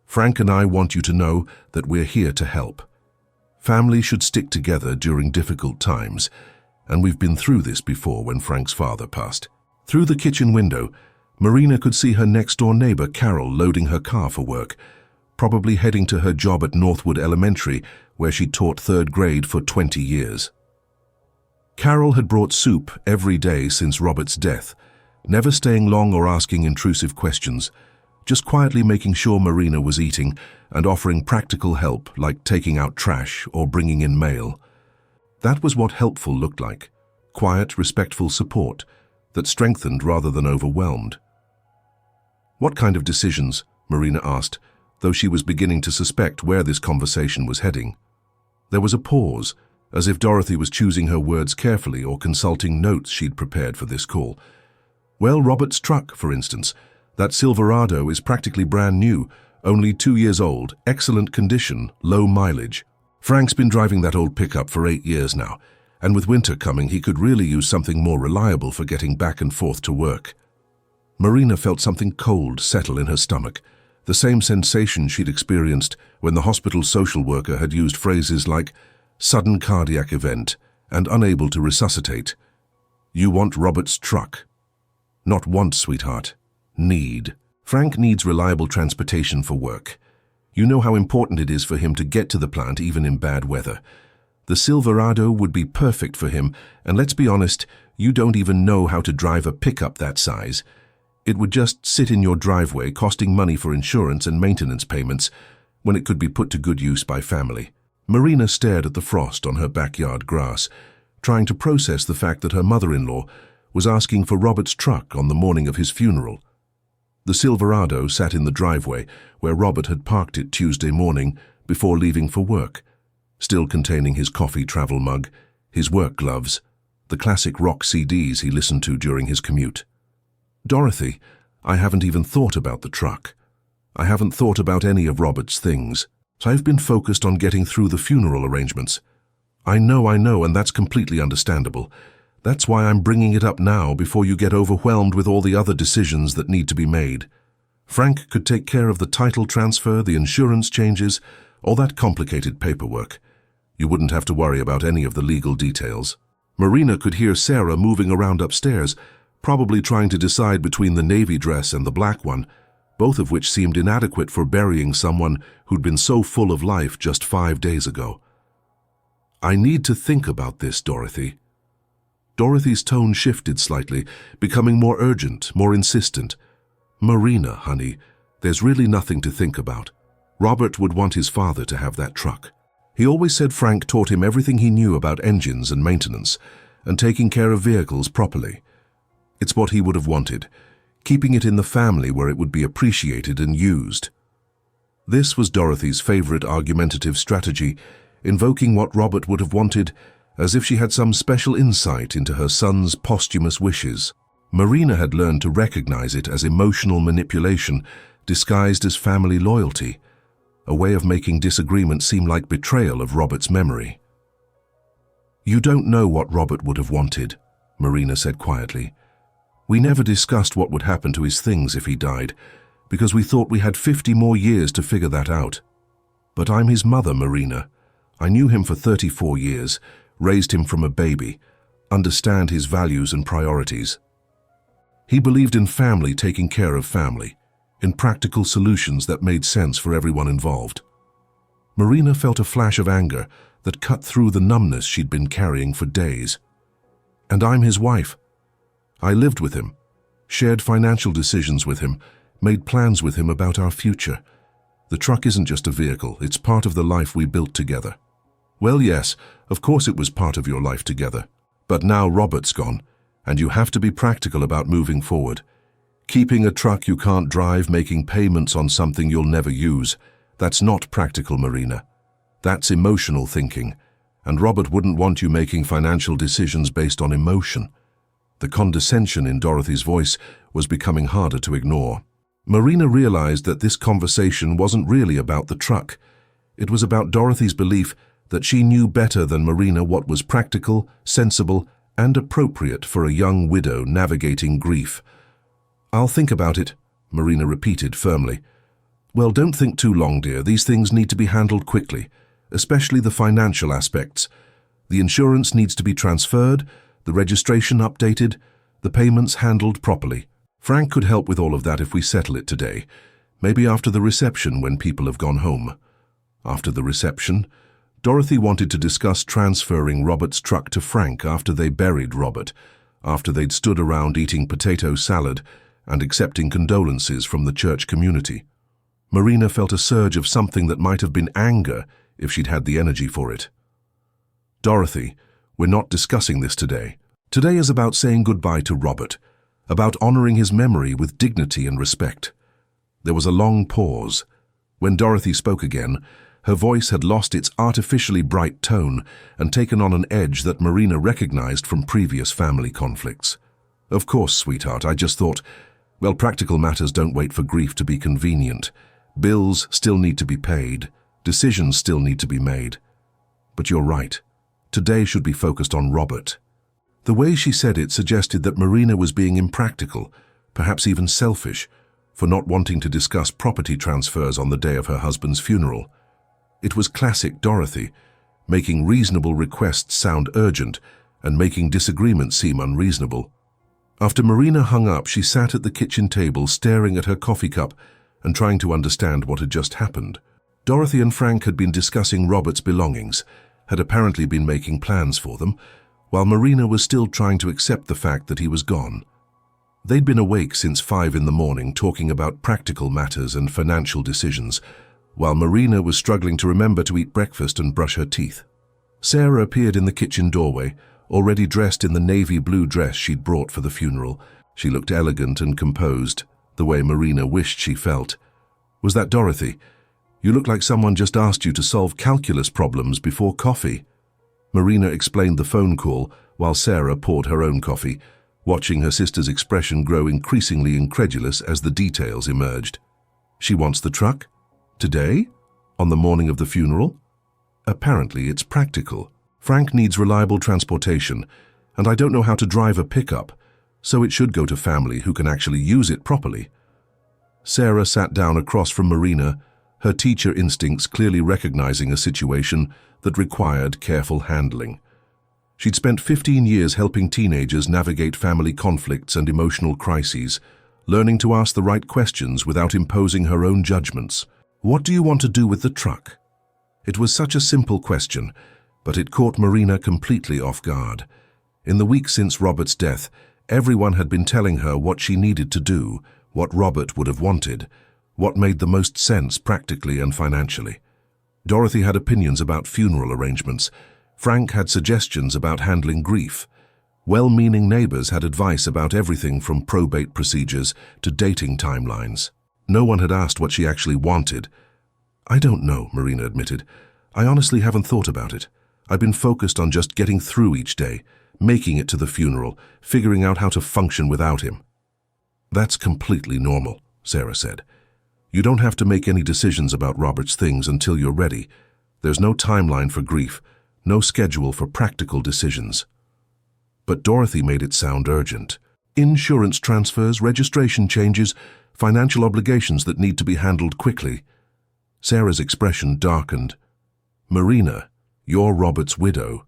Frank and I want you to know that we're here to help. Family should stick together during difficult times, and we've been through this before when Frank's father passed." Through the kitchen window, Marina could see her next-door neighbor Carol loading her car for work, probably heading to her job at Northwood Elementary, where she taught 3rd grade for 20 years. Carol had brought soup every day since Robert's death, never staying long or asking intrusive questions, just quietly making sure Marina was eating and offering practical help like taking out trash or bringing in mail. That was what helpful looked like: quiet, respectful support, that strengthened rather than overwhelmed. "What kind of decisions?" Marina asked, though she was beginning to suspect where this conversation was heading. There was a pause, as if Dorothy was choosing her words carefully or consulting notes she'd prepared for this call. "Well, Robert's truck, for instance. That Silverado is practically brand new, only 2 years old, excellent condition, low mileage. Frank's been driving that old pickup for 8 years now, and with winter coming, he could really use something more reliable for getting back and forth to work." Marina felt something cold settle in her stomach, the same sensation she'd experienced when the hospital social worker had used phrases like sudden cardiac event and unable to resuscitate. "You want Robert's truck." Not want, sweetheart. Need. Frank needs reliable transportation for work. You know how important it is for him to get to the plant even in bad weather. The Silverado would be perfect for him, and let's be honest, you don't even know how to drive a pickup that size. It would just sit in your driveway costing money for insurance and maintenance payments when it could be put to good use by family. Marina stared at the frost on her backyard grass, trying to process the fact that her mother-in-law was asking for Robert's truck on the morning of his funeral. The Silverado sat in the driveway where Robert had parked it Tuesday morning before leaving for work, still containing his coffee travel mug, his work gloves, the classic rock CDs he listened to during his commute. "Dorothy, I haven't even thought about the truck. I haven't thought about any of Robert's things. I've been focused on getting through the funeral arrangements. I know, and that's completely understandable. That's why I'm bringing it up now before you get overwhelmed with all the other decisions that need to be made. Frank could take care of the title transfer, the insurance changes, all that complicated paperwork. You wouldn't have to worry about any of the legal details." Marina could hear Sarah moving around upstairs, probably trying to decide between the navy dress and the black one, both of which seemed inadequate for burying someone who'd been so full of life just 5 days ago. "I need to think about this, Dorothy." Dorothy's tone shifted slightly, becoming more urgent, more insistent. "Marina, honey, there's really nothing to think about. Robert would want his father to have that truck. He always said Frank taught him everything he knew about engines and maintenance, and taking care of vehicles properly. It's what he would have wanted, keeping it in the family where it would be appreciated and used." This was Dorothy's favorite argumentative strategy, invoking what Robert would have wanted, as if she had some special insight into her son's posthumous wishes. Marina had learned to recognize it as emotional manipulation disguised as family loyalty, a way of making disagreement seem like betrayal of Robert's memory. "You don't know what Robert would have wanted," Marina said quietly. "We never discussed what would happen to his things if he died, because we thought we had 50 more years to figure that out. But I'm his mother, Marina. I knew him for 34 years, raised him from a baby, understand his values and priorities. He believed in family taking care of family, in practical solutions that made sense for everyone involved." Marina felt a flash of anger that cut through the numbness she'd been carrying for days. "And I'm his wife. I lived with him, shared financial decisions with him, made plans with him about our future. The truck isn't just a vehicle, it's part of the life we built together." "Well, yes, of course it was part of your life together. But now Robert's gone, and you have to be practical about moving forward. Keeping a truck you can't drive, making payments on something you'll never use, that's not practical, Marina. That's emotional thinking, and Robert wouldn't want you making financial decisions based on emotion." The condescension in Dorothy's voice was becoming harder to ignore. Marina realized that this conversation wasn't really about the truck. It was about Dorothy's belief that she knew better than Marina what was practical, sensible, and appropriate for a young widow navigating grief. "I'll think about it," Marina repeated firmly. "Well, don't think too long, dear. These things need to be handled quickly, especially the financial aspects. The insurance needs to be transferred, the registration updated, the payments handled properly. Frank could help with all of that if we settle it today, maybe after the reception when people have gone home." After the reception, Dorothy wanted to discuss transferring Robert's truck to Frank after they buried Robert, after they'd stood around eating potato salad and accepting condolences from the church community. Marina felt a surge of something that might have been anger if she'd had the energy for it. "Dorothy, we're not discussing this today. Today is about saying goodbye to Robert, about honoring his memory with dignity and respect. There was a long pause. When Dorothy spoke again, her voice had lost its artificially bright tone and taken on an edge that Marina recognized from previous family conflicts. Of course, sweetheart, I just thought, well, practical matters don't wait for grief to be convenient. Bills still need to be paid. Decisions still need to be made. But you're right. Today should be focused on Robert. The way she said it suggested that Marina was being impractical, perhaps even selfish, for not wanting to discuss property transfers on the day of her husband's funeral. It was classic Dorothy, making reasonable requests sound urgent and making disagreements seem unreasonable. After Marina hung up, she sat at the kitchen table staring at her coffee cup and trying to understand what had just happened. Dorothy and Frank had been discussing Robert's belongings, had apparently been making plans for them, while Marina was still trying to accept the fact that he was gone. They'd been awake since 5 in the morning talking about practical matters and financial decisions, while Marina was struggling to remember to eat breakfast and brush her teeth. Sarah appeared in the kitchen doorway, already dressed in the navy blue dress she'd brought for the funeral. She looked elegant and composed, the way Marina wished she felt. "Was that Dorothy? You look like someone just asked you to solve calculus problems before coffee." Marina explained the phone call while Sarah poured her own coffee, watching her sister's expression grow increasingly incredulous as the details emerged. "She wants the truck? Today? On the morning of the funeral? Apparently it's practical. Frank needs reliable transportation, and I don't know how to drive a pickup, so it should go to family who can actually use it properly." Sarah sat down across from Marina, her teacher instincts clearly recognizing a situation that required careful handling. She'd spent 15 years helping teenagers navigate family conflicts and emotional crises, learning to ask the right questions without imposing her own judgments. "What do you want to do with the truck?" It was such a simple question, but it caught Marina completely off guard. In the week since Robert's death, everyone had been telling her what she needed to do, what Robert would have wanted, what made the most sense practically and financially. Dorothy had opinions about funeral arrangements. Frank had suggestions about handling grief. Well-meaning neighbors had advice about everything from probate procedures to dating timelines. No one had asked what she actually wanted. "I don't know," Marina admitted. "I honestly haven't thought about it. I've been focused on just getting through each day, making it to the funeral, figuring out how to function without him." "That's completely normal," Sarah said. "You don't have to make any decisions about Robert's things until you're ready. There's no timeline for grief, no schedule for practical decisions." But Dorothy made it sound urgent. "Insurance transfers, registration changes, financial obligations that need to be handled quickly." Sarah's expression darkened. "Marina, you're Robert's widow.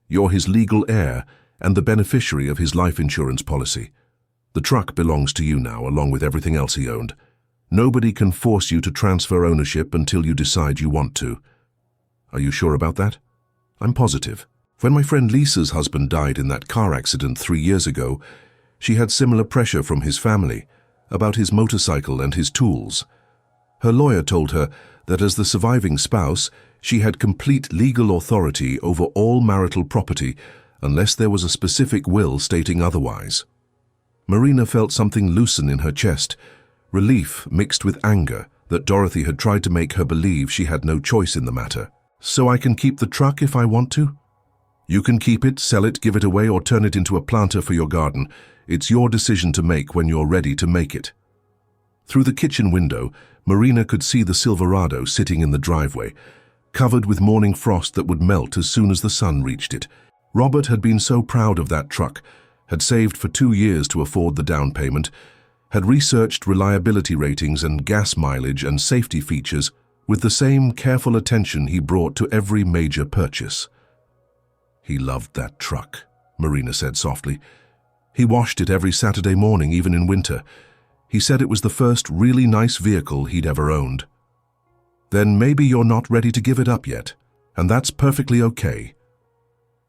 You're his legal heir and the beneficiary of his life insurance policy. The truck belongs to you now, along with everything else he owned. Nobody can force you to transfer ownership until you decide you want to." "Are you sure about that?" "I'm positive. When my friend Lisa's husband died in that car accident 3 years ago, she had similar pressure from his family about his motorcycle and his tools. Her lawyer told her that as the surviving spouse, she had complete legal authority over all marital property unless there was a specific will stating otherwise." Marina felt something loosen in her chest, relief mixed with anger that Dorothy had tried to make her believe she had no choice in the matter. "So I can keep the truck if I want to?" "You can keep it, sell it, give it away, or turn it into a planter for your garden. It's your decision to make when you're ready to make it." Through the kitchen window, Marina could see the Silverado sitting in the driveway, covered with morning frost that would melt as soon as the sun reached it. Robert had been so proud of that truck, had saved for 2 years to afford the down payment, had researched reliability ratings and gas mileage and safety features with the same careful attention he brought to every major purchase. "He loved that truck," Marina said softly. "He washed it every Saturday morning, even in winter. He said it was the first really nice vehicle he'd ever owned." "Then maybe you're not ready to give it up yet, and that's perfectly okay."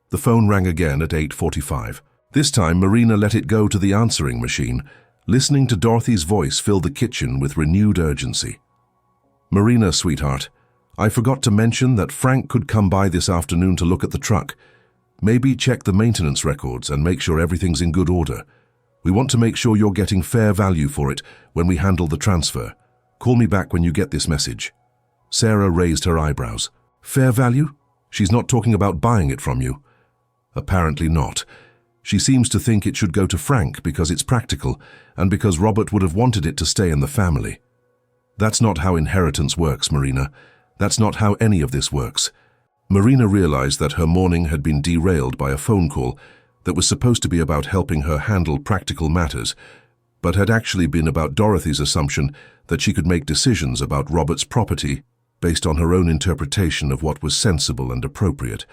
The phone rang again at 8:45. This time, Marina let it go to the answering machine, listening to Dorothy's voice fill the kitchen with renewed urgency. "Marina, sweetheart, I forgot to mention that Frank could come by this afternoon to look at the truck. Maybe check the maintenance records and make sure everything's in good order. We want to make sure you're getting fair value for it when we handle the transfer. Call me back when you get this message." Sarah raised her eyebrows. "Fair value? She's not talking about buying it from you." "Apparently not. She seems to think it should go to Frank because it's practical and because Robert would have wanted it to stay in the family." "That's not how inheritance works, Marina. That's not how any of this works." Marina realized that her morning had been derailed by a phone call that was supposed to be about helping her handle practical matters, but had actually been about Dorothy's assumption that she could make decisions about Robert's property based on her own interpretation of what was sensible and appropriate.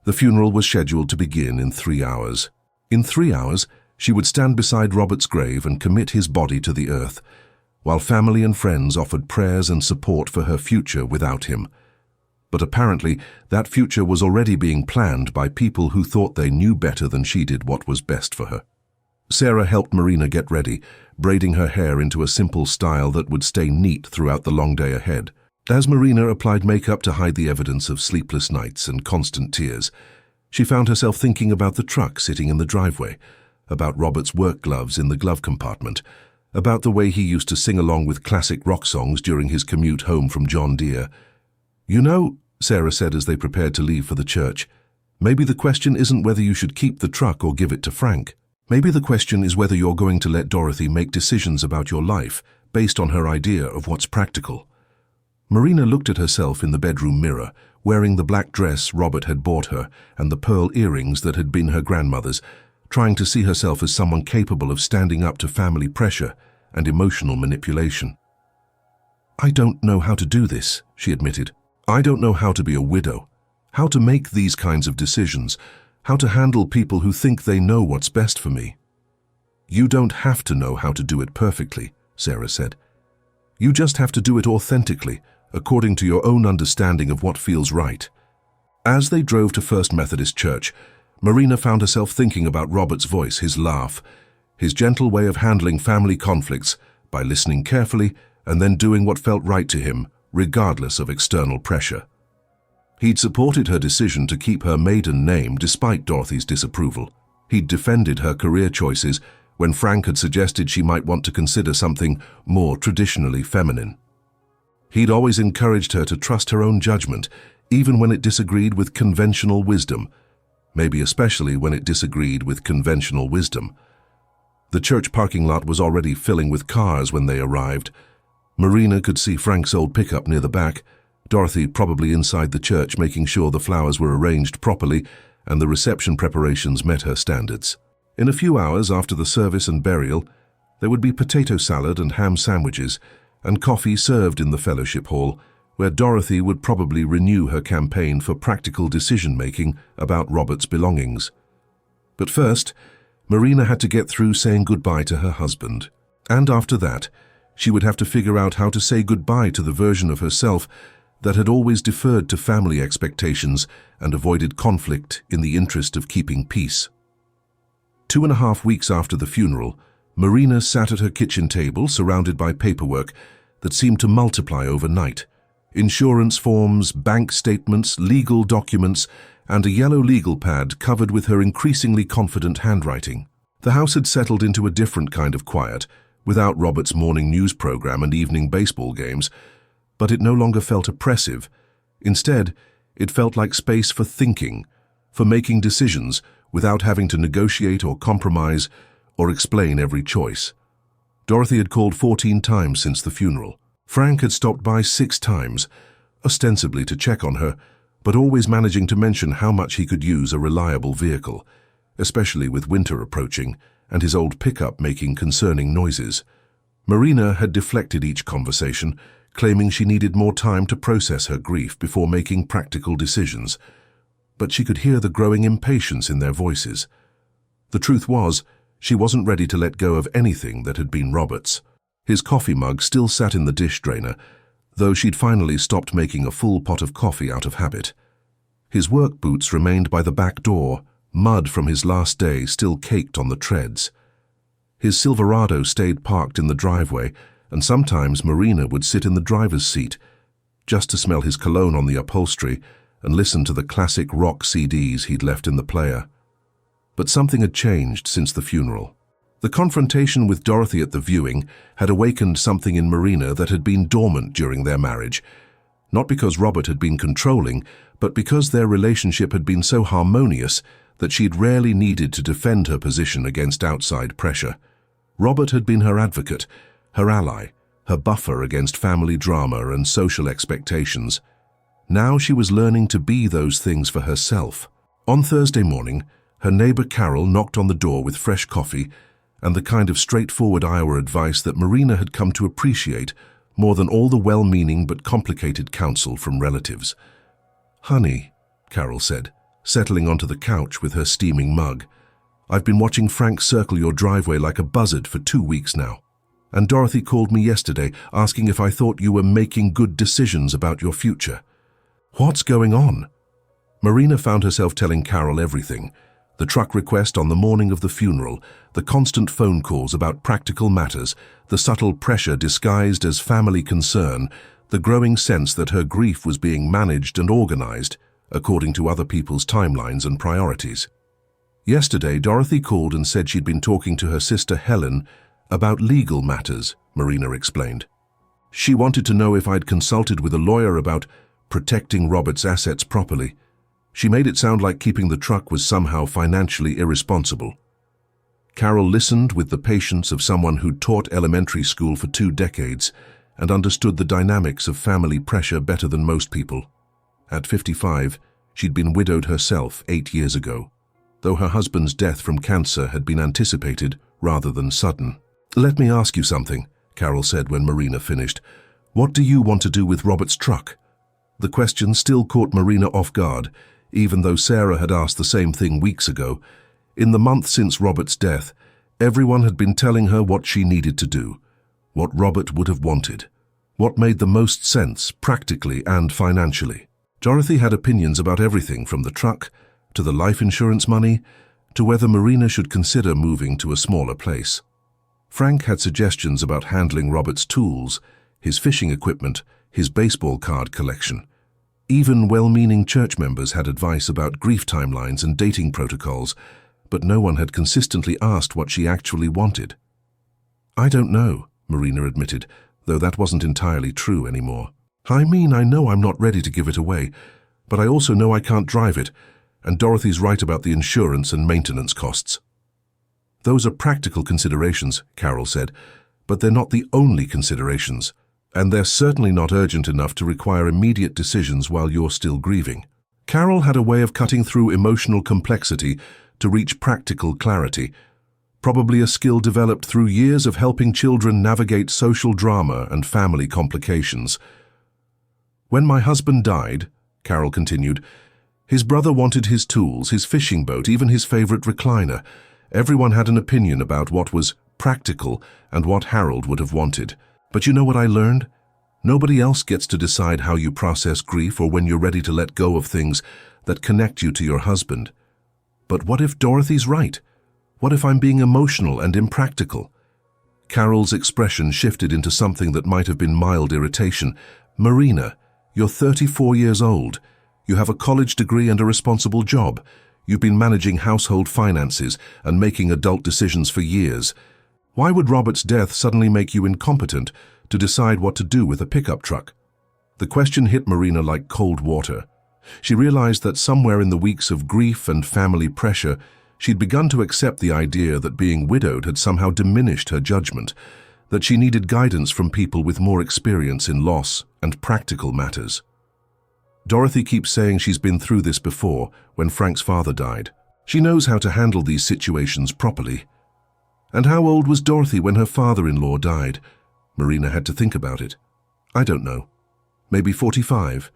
The funeral was scheduled to begin in 3 hours. In 3 hours, she would stand beside Robert's grave and commit his body to the earth, while family and friends offered prayers and support for her future without him. But apparently, that future was already being planned by people who thought they knew better than she did what was best for her. Sarah helped Marina get ready, braiding her hair into a simple style that would stay neat throughout the long day ahead. As Marina applied makeup to hide the evidence of sleepless nights and constant tears, she found herself thinking about the truck sitting in the driveway, about Robert's work gloves in the glove compartment, about the way he used to sing along with classic rock songs during his commute home from John Deere. "You know," Sarah said as they prepared to leave for the church, "maybe the question isn't whether you should keep the truck or give it to Frank. Maybe the question is whether you're going to let Dorothy make decisions about your life based on her idea of what's practical." Marina looked at herself in the bedroom mirror, wearing the black dress Robert had bought her and the pearl earrings that had been her grandmother's, trying to see herself as someone capable of standing up to family pressure and emotional manipulation. "I don't know how to do this," she admitted. "I don't know how to be a widow, how to make these kinds of decisions, how to handle people who think they know what's best for me." "You don't have to know how to do it perfectly," Sarah said. "You just have to do it authentically, according to your own understanding of what feels right." As they drove to First Methodist Church, Marina found herself thinking about Robert's voice, his laugh, his gentle way of handling family conflicts by listening carefully and then doing what felt right to him, regardless of external pressure. He'd supported her decision to keep her maiden name despite Dorothy's disapproval. He'd defended her career choices when Frank had suggested she might want to consider something more traditionally feminine. He'd always encouraged her to trust her own judgment, even when it disagreed with conventional wisdom, maybe especially when it disagreed with conventional wisdom. The church parking lot was already filling with cars when they arrived. Marina could see Frank's old pickup near the back, Dorothy probably inside the church making sure the flowers were arranged properly and the reception preparations met her standards. In a few hours after the service and burial, there would be potato salad and ham sandwiches and coffee served in the fellowship hall, where Dorothy would probably renew her campaign for practical decision-making about Robert's belongings. But first, Marina had to get through saying goodbye to her husband. And after that, she would have to figure out how to say goodbye to the version of herself that had always deferred to family expectations and avoided conflict in the interest of keeping peace. 2.5 weeks after the funeral, Marina sat at her kitchen table surrounded by paperwork that seemed to multiply overnight. Insurance forms, bank statements, legal documents, and a yellow legal pad covered with her increasingly confident handwriting. The house had settled into a different kind of quiet, without Robert's morning news program and evening baseball games, but it no longer felt oppressive. Instead, it felt like space for thinking, for making decisions without having to negotiate or compromise or explain every choice. Dorothy had called 14 times since the funeral. Frank had stopped by 6 times, ostensibly to check on her, but always managing to mention how much he could use a reliable vehicle, especially with winter approaching and his old pickup making concerning noises. Marina had deflected each conversation, claiming she needed more time to process her grief before making practical decisions, but she could hear the growing impatience in their voices. The truth was, she wasn't ready to let go of anything that had been Robert's. His coffee mug still sat in the dish drainer, though she'd finally stopped making a full pot of coffee out of habit. His work boots remained by the back door, mud from his last day still caked on the treads. His Silverado stayed parked in the driveway, and sometimes Marina would sit in the driver's seat, just to smell his cologne on the upholstery and listened to the classic rock CDs he'd left in the player. But something had changed since the funeral. The confrontation with Dorothy at the viewing had awakened something in Marina that had been dormant during their marriage, not because Robert had been controlling, but because their relationship had been so harmonious that she'd rarely needed to defend her position against outside pressure. Robert had been her advocate, her ally, her buffer against family drama and social expectations. Now she was learning to be those things for herself. On Thursday morning, her neighbor Carol knocked on the door with fresh coffee and the kind of straightforward Iowa advice that Marina had come to appreciate more than all the well-meaning but complicated counsel from relatives. "Honey," Carol said, settling onto the couch with her steaming mug, "I've been watching Frank circle your driveway like a buzzard for 2 weeks now. And Dorothy called me yesterday asking if I thought you were making good decisions about your future. What's going on?" Marina found herself telling Carol everything. The truck request on the morning of the funeral, the constant phone calls about practical matters, the subtle pressure disguised as family concern, the growing sense that her grief was being managed and organized according to other people's timelines and priorities. Yesterday, Dorothy called and said she'd been talking to her sister Helen about legal matters, Marina explained. She wanted to know if I'd consulted with a lawyer about protecting Robert's assets properly. She made it sound like keeping the truck was somehow financially irresponsible. Carol listened with the patience of someone who'd taught elementary school for 2 decades and understood the dynamics of family pressure better than most people. At 55, she'd been widowed herself 8 years ago, though her husband's death from cancer had been anticipated rather than sudden. "Let me ask you something," Carol said when Marina finished. "What do you want to do with Robert's truck?" The question still caught Marina off guard, even though Sarah had asked the same thing weeks ago. In the month since Robert's death, everyone had been telling her what she needed to do, what Robert would have wanted, what made the most sense practically and financially. Dorothy had opinions about everything from the truck to the life insurance money to whether Marina should consider moving to a smaller place. Frank had suggestions about handling Robert's tools, his fishing equipment, his baseball card collection. Even well-meaning church members had advice about grief timelines and dating protocols, but no one had consistently asked what she actually wanted. "I don't know," Marina admitted, though that wasn't entirely true anymore. "I mean, I know I'm not ready to give it away, but I also know I can't drive it, and Dorothy's right about the insurance and maintenance costs." "Those are practical considerations," Carol said, "but they're not the only considerations, and they're certainly not urgent enough to require immediate decisions while you're still grieving." Carol had a way of cutting through emotional complexity to reach practical clarity, probably a skill developed through years of helping children navigate social drama and family complications. "When my husband died," Carol continued, "his brother wanted his tools, his fishing boat, even his favorite recliner. Everyone had an opinion about what was practical and what Harold would have wanted. But you know what I learned? Nobody else gets to decide how you process grief or when you're ready to let go of things that connect you to your husband. But what if Dorothy's right? What if I'm being emotional and impractical?" Carol's expression shifted into something that might have been mild irritation. "Marina, you're 34 years old. You have a college degree and a responsible job. You've been managing household finances and making adult decisions for years. Why would Robert's death suddenly make you incompetent to decide what to do with a pickup truck?" The question hit Marina like cold water. She realized that somewhere in the weeks of grief and family pressure, she'd begun to accept the idea that being widowed had somehow diminished her judgment, that she needed guidance from people with more experience in loss and practical matters. Dorothy keeps saying she's been through this before, when Frank's father died. She knows how to handle these situations properly. And how old was Dorothy when her father-in-law died? Marina had to think about it. "I don't know. Maybe 45.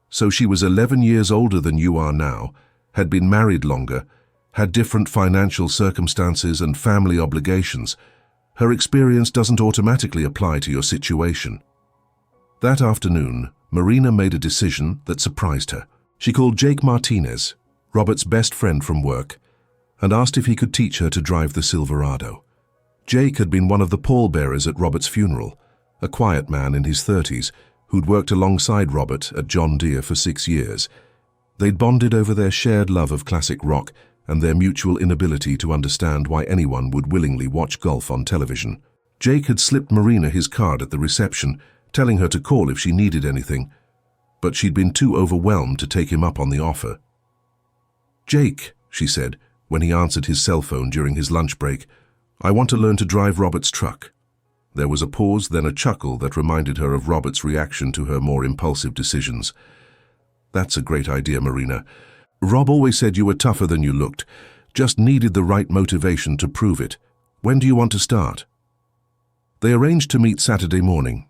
So she was 11 years older than you are now, had been married longer, had different financial circumstances and family obligations. Her experience doesn't automatically apply to your situation." That afternoon, Marina made a decision that surprised her. She called Jake Martinez, Robert's best friend from work, and asked if he could teach her to drive the Silverado. Jake had been one of the pallbearers at Robert's funeral, a quiet man in his 30s who'd worked alongside Robert at John Deere for 6 years. They'd bonded over their shared love of classic rock and their mutual inability to understand why anyone would willingly watch golf on television. Jake had slipped Marina his card at the reception, telling her to call if she needed anything, but she'd been too overwhelmed to take him up on the offer. "Jake," she said, when he answered his cell phone during his lunch break, "I want to learn to drive Robert's truck." There was a pause, then a chuckle that reminded her of Robert's reaction to her more impulsive decisions. "That's a great idea, Marina. Rob always said you were tougher than you looked, just needed the right motivation to prove it. When do you want to start?" They arranged to meet Saturday morning.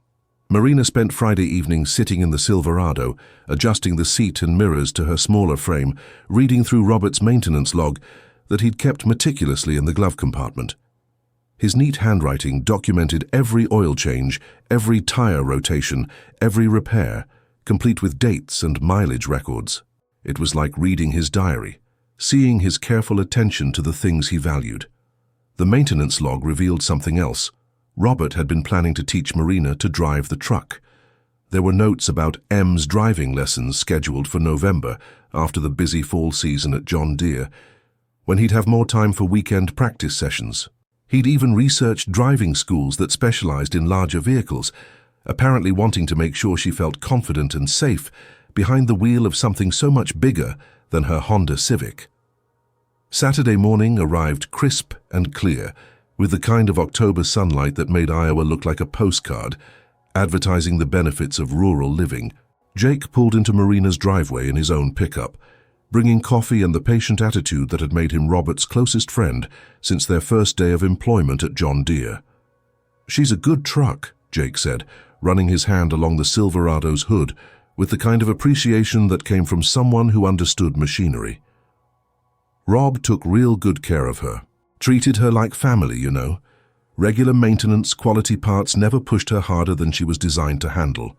Marina spent Friday evening sitting in the Silverado, adjusting the seat and mirrors to her smaller frame, reading through Robert's maintenance log that he'd kept meticulously in the glove compartment. His neat handwriting documented every oil change, every tire rotation, every repair, complete with dates and mileage records. It was like reading his diary, seeing his careful attention to the things he valued. The maintenance log revealed something else. Robert had been planning to teach Marina to drive the truck. There were notes about M's driving lessons scheduled for November, after the busy fall season at John Deere, when he'd have more time for weekend practice sessions. He'd even researched driving schools that specialized in larger vehicles, apparently wanting to make sure she felt confident and safe behind the wheel of something so much bigger than her Honda Civic. Saturday morning arrived crisp and clear, with the kind of October sunlight that made Iowa look like a postcard, advertising the benefits of rural living. Jake pulled into Marina's driveway in his own pickup, bringing coffee and the patient attitude that had made him Robert's closest friend since their first day of employment at John Deere. "She's a good truck," Jake said, running his hand along the Silverado's hood with the kind of appreciation that came from someone who understood machinery. "Rob took real good care of her. Treated her like family, you know. Regular maintenance, quality parts never pushed her harder than she was designed to handle."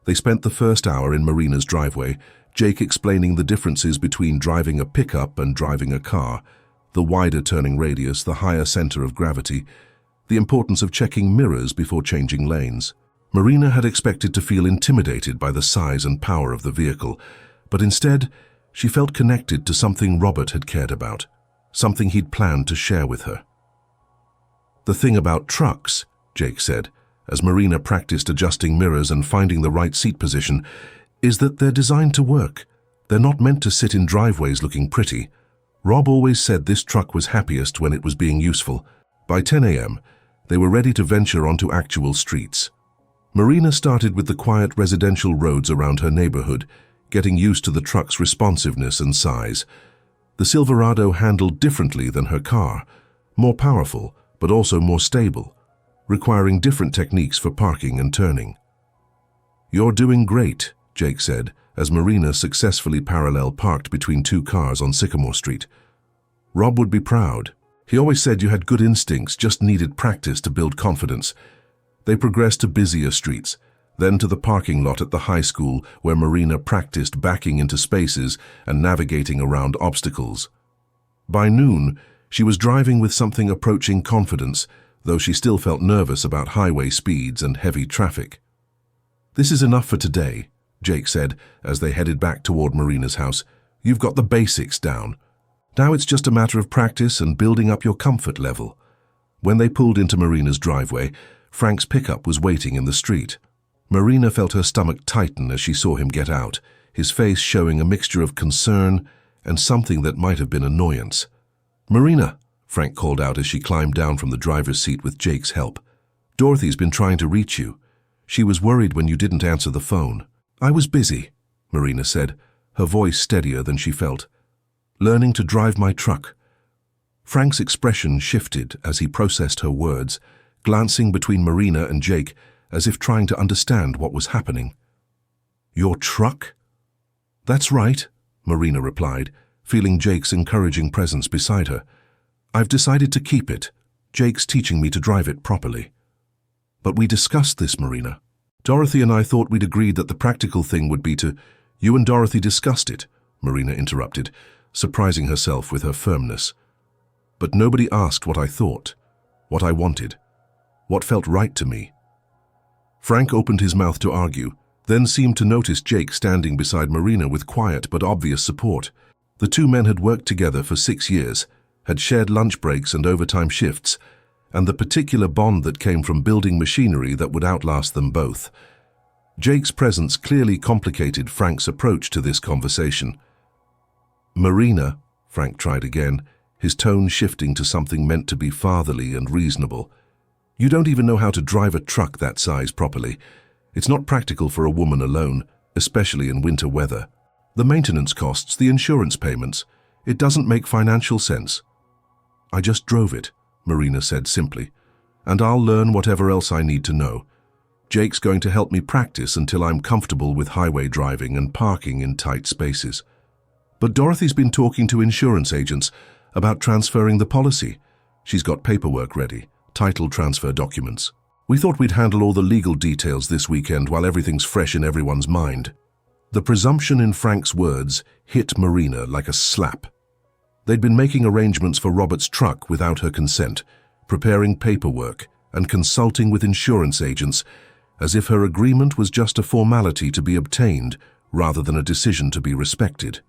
They spent the first hour in Marina's driveway, Jake explaining the differences between driving a pickup and driving a car, the wider turning radius, the higher center of gravity, the importance of checking mirrors before changing lanes. Marina had expected to feel intimidated by the size and power of the vehicle, but instead, she felt connected to something Robert had cared about, something he'd planned to share with her. "The thing about trucks," Jake said, as Marina practiced adjusting mirrors and finding the right seat position, "is that they're designed to work. They're not meant to sit in driveways looking pretty. Rob always said this truck was happiest when it was being useful." By 10 a.m., they were ready to venture onto actual streets. Marina started with the quiet residential roads around her neighborhood, getting used to the truck's responsiveness and size. The Silverado handled differently than her car, more powerful, but also more stable, requiring different techniques for parking and turning. "You're doing great," Jake said, as Marina successfully parallel parked between two cars on Sycamore Street. "Rob would be proud. He always said you had good instincts, just needed practice to build confidence." They progressed to busier streets, then to the parking lot at the high school where Marina practiced backing into spaces and navigating around obstacles. By noon, she was driving with something approaching confidence, though she still felt nervous about highway speeds and heavy traffic. "This is enough for today," Jake said as they headed back toward Marina's house. "You've got the basics down. Now it's just a matter of practice and building up your comfort level." When they pulled into Marina's driveway, Frank's pickup was waiting in the street. Marina felt her stomach tighten as she saw him get out, his face showing a mixture of concern and something that might have been annoyance. "Marina," Frank called out as she climbed down from the driver's seat with Jake's help. "Dorothy's been trying to reach you. She was worried when you didn't answer the phone." "I was busy," Marina said, her voice steadier than she felt. "Learning to drive my truck." Frank's expression shifted as he processed her words, glancing between Marina and Jake as if trying to understand what was happening. "Your truck?" "That's right," Marina replied, feeling Jake's encouraging presence beside her. "I've decided to keep it. Jake's teaching me to drive it properly." "But we discussed this, Marina. Dorothy and I thought we'd agreed that the practical thing would be to—" "You and Dorothy discussed it," Marina interrupted, surprising herself with her firmness. "But nobody asked what I thought, what I wanted, what felt right to me." Frank opened his mouth to argue, then seemed to notice Jake standing beside Marina with quiet but obvious support. The two men had worked together for 6 years, had shared lunch breaks and overtime shifts, and the particular bond that came from building machinery that would outlast them both. Jake's presence clearly complicated Frank's approach to this conversation. "Marina," Frank tried again, his tone shifting to something meant to be fatherly and reasonable. "You don't even know how to drive a truck that size properly. It's not practical for a woman alone, especially in winter weather. The maintenance costs, the insurance payments, it doesn't make financial sense." "I just drove it," Marina said simply, "and I'll learn whatever else I need to know. Jake's going to help me practice until I'm comfortable with highway driving and parking in tight spaces." "But Dorothy's been talking to insurance agents about transferring the policy. She's got paperwork ready, title transfer documents. We thought we'd handle all the legal details this weekend while everything's fresh in everyone's mind." The presumption in Frank's words hit Marina like a slap. They'd been making arrangements for Robert's truck without her consent, preparing paperwork and consulting with insurance agents, as if her agreement was just a formality to be obtained rather than a decision to be respected.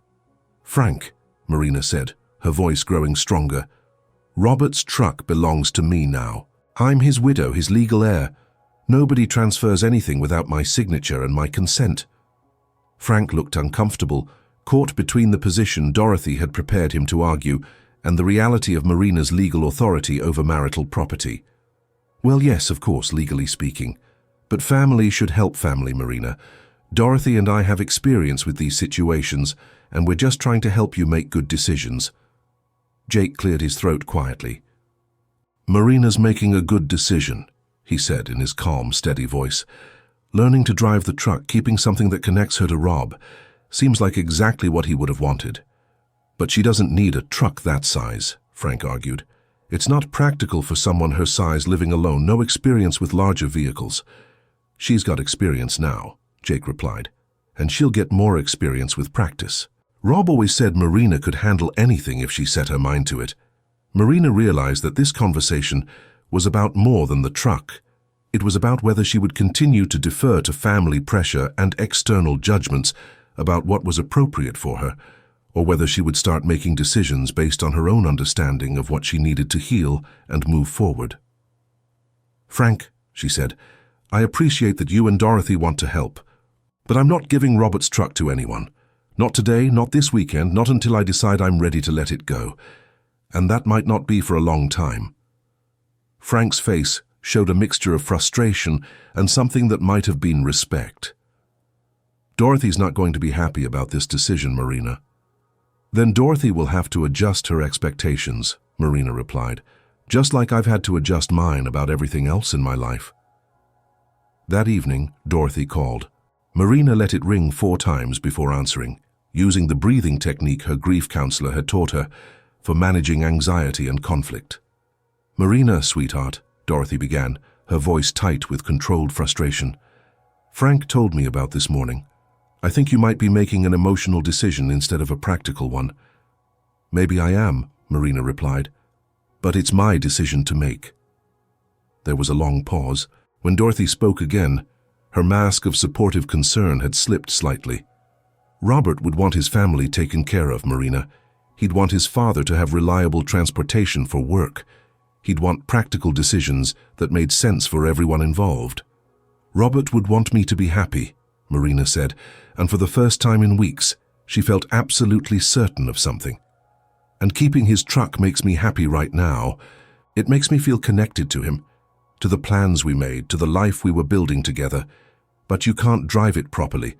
"Frank," Marina said, her voice growing stronger, "Robert's truck belongs to me now. I'm his widow, his legal heir. Nobody transfers anything without my signature and my consent." Frank looked uncomfortable, caught between the position Dorothy had prepared him to argue and the reality of Marina's legal authority over marital property. "Well, yes, of course, legally speaking. But family should help family, Marina. Dorothy and I have experience with these situations, and we're just trying to help you make good decisions." Jake cleared his throat quietly. "Marina's making a good decision," he said in his calm, steady voice. "Learning to drive the truck, keeping something that connects her to Rob, seems like exactly what he would have wanted. But she doesn't need a truck that size," Frank argued. "It's not practical for someone her size living alone, no experience with larger vehicles." "She's got experience now," Jake replied, "and she'll get more experience with practice. Rob always said Marina could handle anything if she set her mind to it." Marina realized that this conversation was about more than the truck. It was about whether she would continue to defer to family pressure and external judgments about what was appropriate for her, or whether she would start making decisions based on her own understanding of what she needed to heal and move forward. "Frank," she said, "I appreciate that you and Dorothy want to help, but I'm not giving Robert's truck to anyone. Not today, not this weekend, not until I decide I'm ready to let it go. And that might not be for a long time." Frank's face showed a mixture of frustration and something that might have been respect. "Dorothy's not going to be happy about this decision, Marina." "Then Dorothy will have to adjust her expectations," Marina replied, "just like I've had to adjust mine about everything else in my life." That evening, Dorothy called. Marina let it ring 4 times before answering, using the breathing technique her grief counselor had taught her for managing anxiety and conflict. "Marina, sweetheart," Dorothy began, her voice tight with controlled frustration. "Frank told me about this morning. I think you might be making an emotional decision instead of a practical one." "Maybe I am," Marina replied, "but it's my decision to make." There was a long pause. When Dorothy spoke again, her mask of supportive concern had slipped slightly. "Robert would want his family taken care of, Marina. He'd want his father to have reliable transportation for work. He'd want practical decisions that made sense for everyone involved." "Robert would want me to be happy," Marina said, and for the first time in weeks, she felt absolutely certain of something. "And keeping his truck makes me happy right now. It makes me feel connected to him, to the plans we made, to the life we were building together. But you can't drive it properly.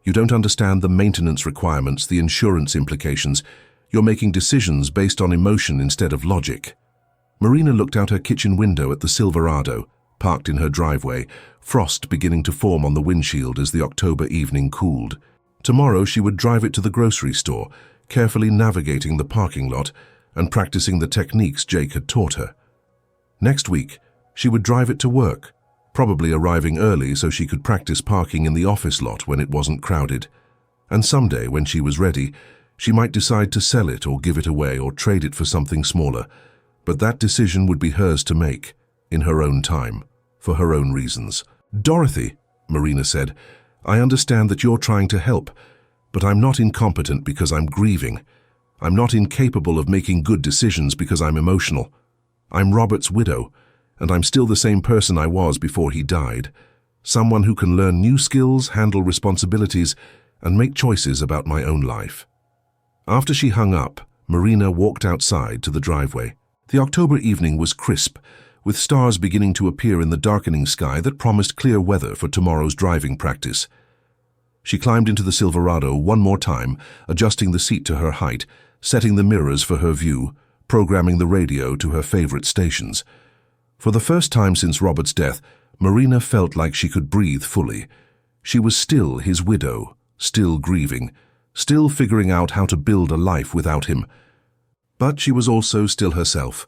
You don't understand the maintenance requirements, the insurance implications. You're making decisions based on emotion instead of logic." Marina looked out her kitchen window at the Silverado, parked in her driveway, frost beginning to form on the windshield as the October evening cooled. Tomorrow she would drive it to the grocery store, carefully navigating the parking lot and practicing the techniques Jake had taught her. Next week, she would drive it to work, probably arriving early so she could practice parking in the office lot when it wasn't crowded. And someday, when she was ready, she might decide to sell it or give it away or trade it for something smaller. But that decision would be hers to make, in her own time, for her own reasons. "Dorothy," Marina said, I understand that you're trying to help, but I'm not incompetent because I'm grieving. I'm not incapable of making good decisions because I'm emotional. I'm Robert's widow, and I'm still the same person I was before he died. Someone who can learn new skills, handle responsibilities, and make choices about my own life." After she hung up, Marina walked outside to the driveway. The October evening was crisp, with stars beginning to appear in the darkening sky that promised clear weather for tomorrow's driving practice. She climbed into the Silverado one more time, adjusting the seat to her height, setting the mirrors for her view, programming the radio to her favorite stations. For the first time since Robert's death, Marina felt like she could breathe fully. She was still his widow, still grieving, still figuring out how to build a life without him. But she was also still herself,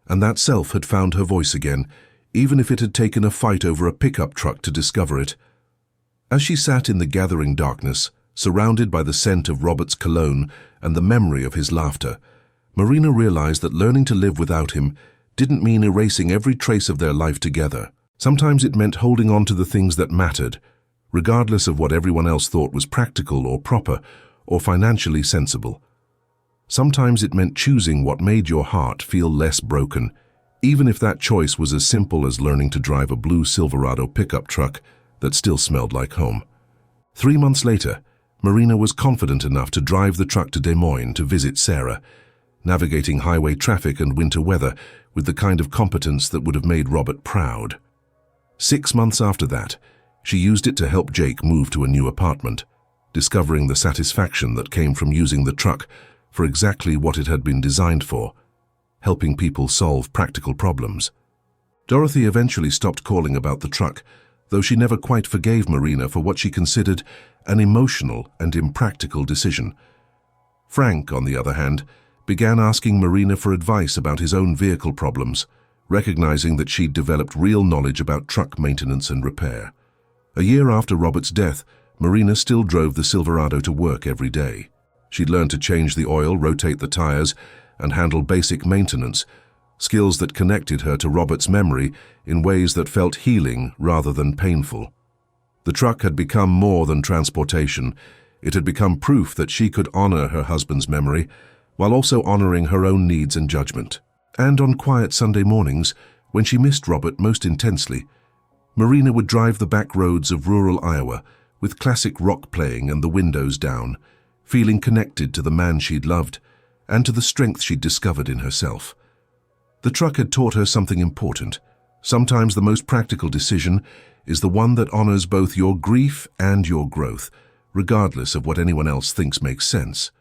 and that self had found her voice again, even if it had taken a fight over a pickup truck to discover it. As she sat in the gathering darkness, surrounded by the scent of Robert's cologne and the memory of his laughter, Marina realized that learning to live without him didn't mean erasing every trace of their life together. Sometimes it meant holding on to the things that mattered, regardless of what everyone else thought was practical or proper or financially sensible. Sometimes it meant choosing what made your heart feel less broken, even if that choice was as simple as learning to drive a blue Silverado pickup truck that still smelled like home. 3 months later, Marina was confident enough to drive the truck to Des Moines to visit Sarah, navigating highway traffic and winter weather with the kind of competence that would have made Robert proud. 6 months after that, she used it to help Jake move to a new apartment, discovering the satisfaction that came from using the truck for exactly what it had been designed for, helping people solve practical problems. Dorothy eventually stopped calling about the truck, though she never quite forgave Marina for what she considered an emotional and impractical decision. Frank, on the other hand, began asking Marina for advice about his own vehicle problems, recognizing that she'd developed real knowledge about truck maintenance and repair. A year after Robert's death, Marina still drove the Silverado to work every day. She'd learned to change the oil, rotate the tires, and handle basic maintenance, skills that connected her to Robert's memory in ways that felt healing rather than painful. The truck had become more than transportation. It had become proof that she could honor her husband's memory while also honoring her own needs and judgment. And on quiet Sunday mornings, when she missed Robert most intensely, Marina would drive the back roads of rural Iowa with classic rock playing and the windows down, feeling connected to the man she'd loved and to the strength she'd discovered in herself. The truck had taught her something important. Sometimes the most practical decision is the one that honors both your grief and your growth, regardless of what anyone else thinks makes sense.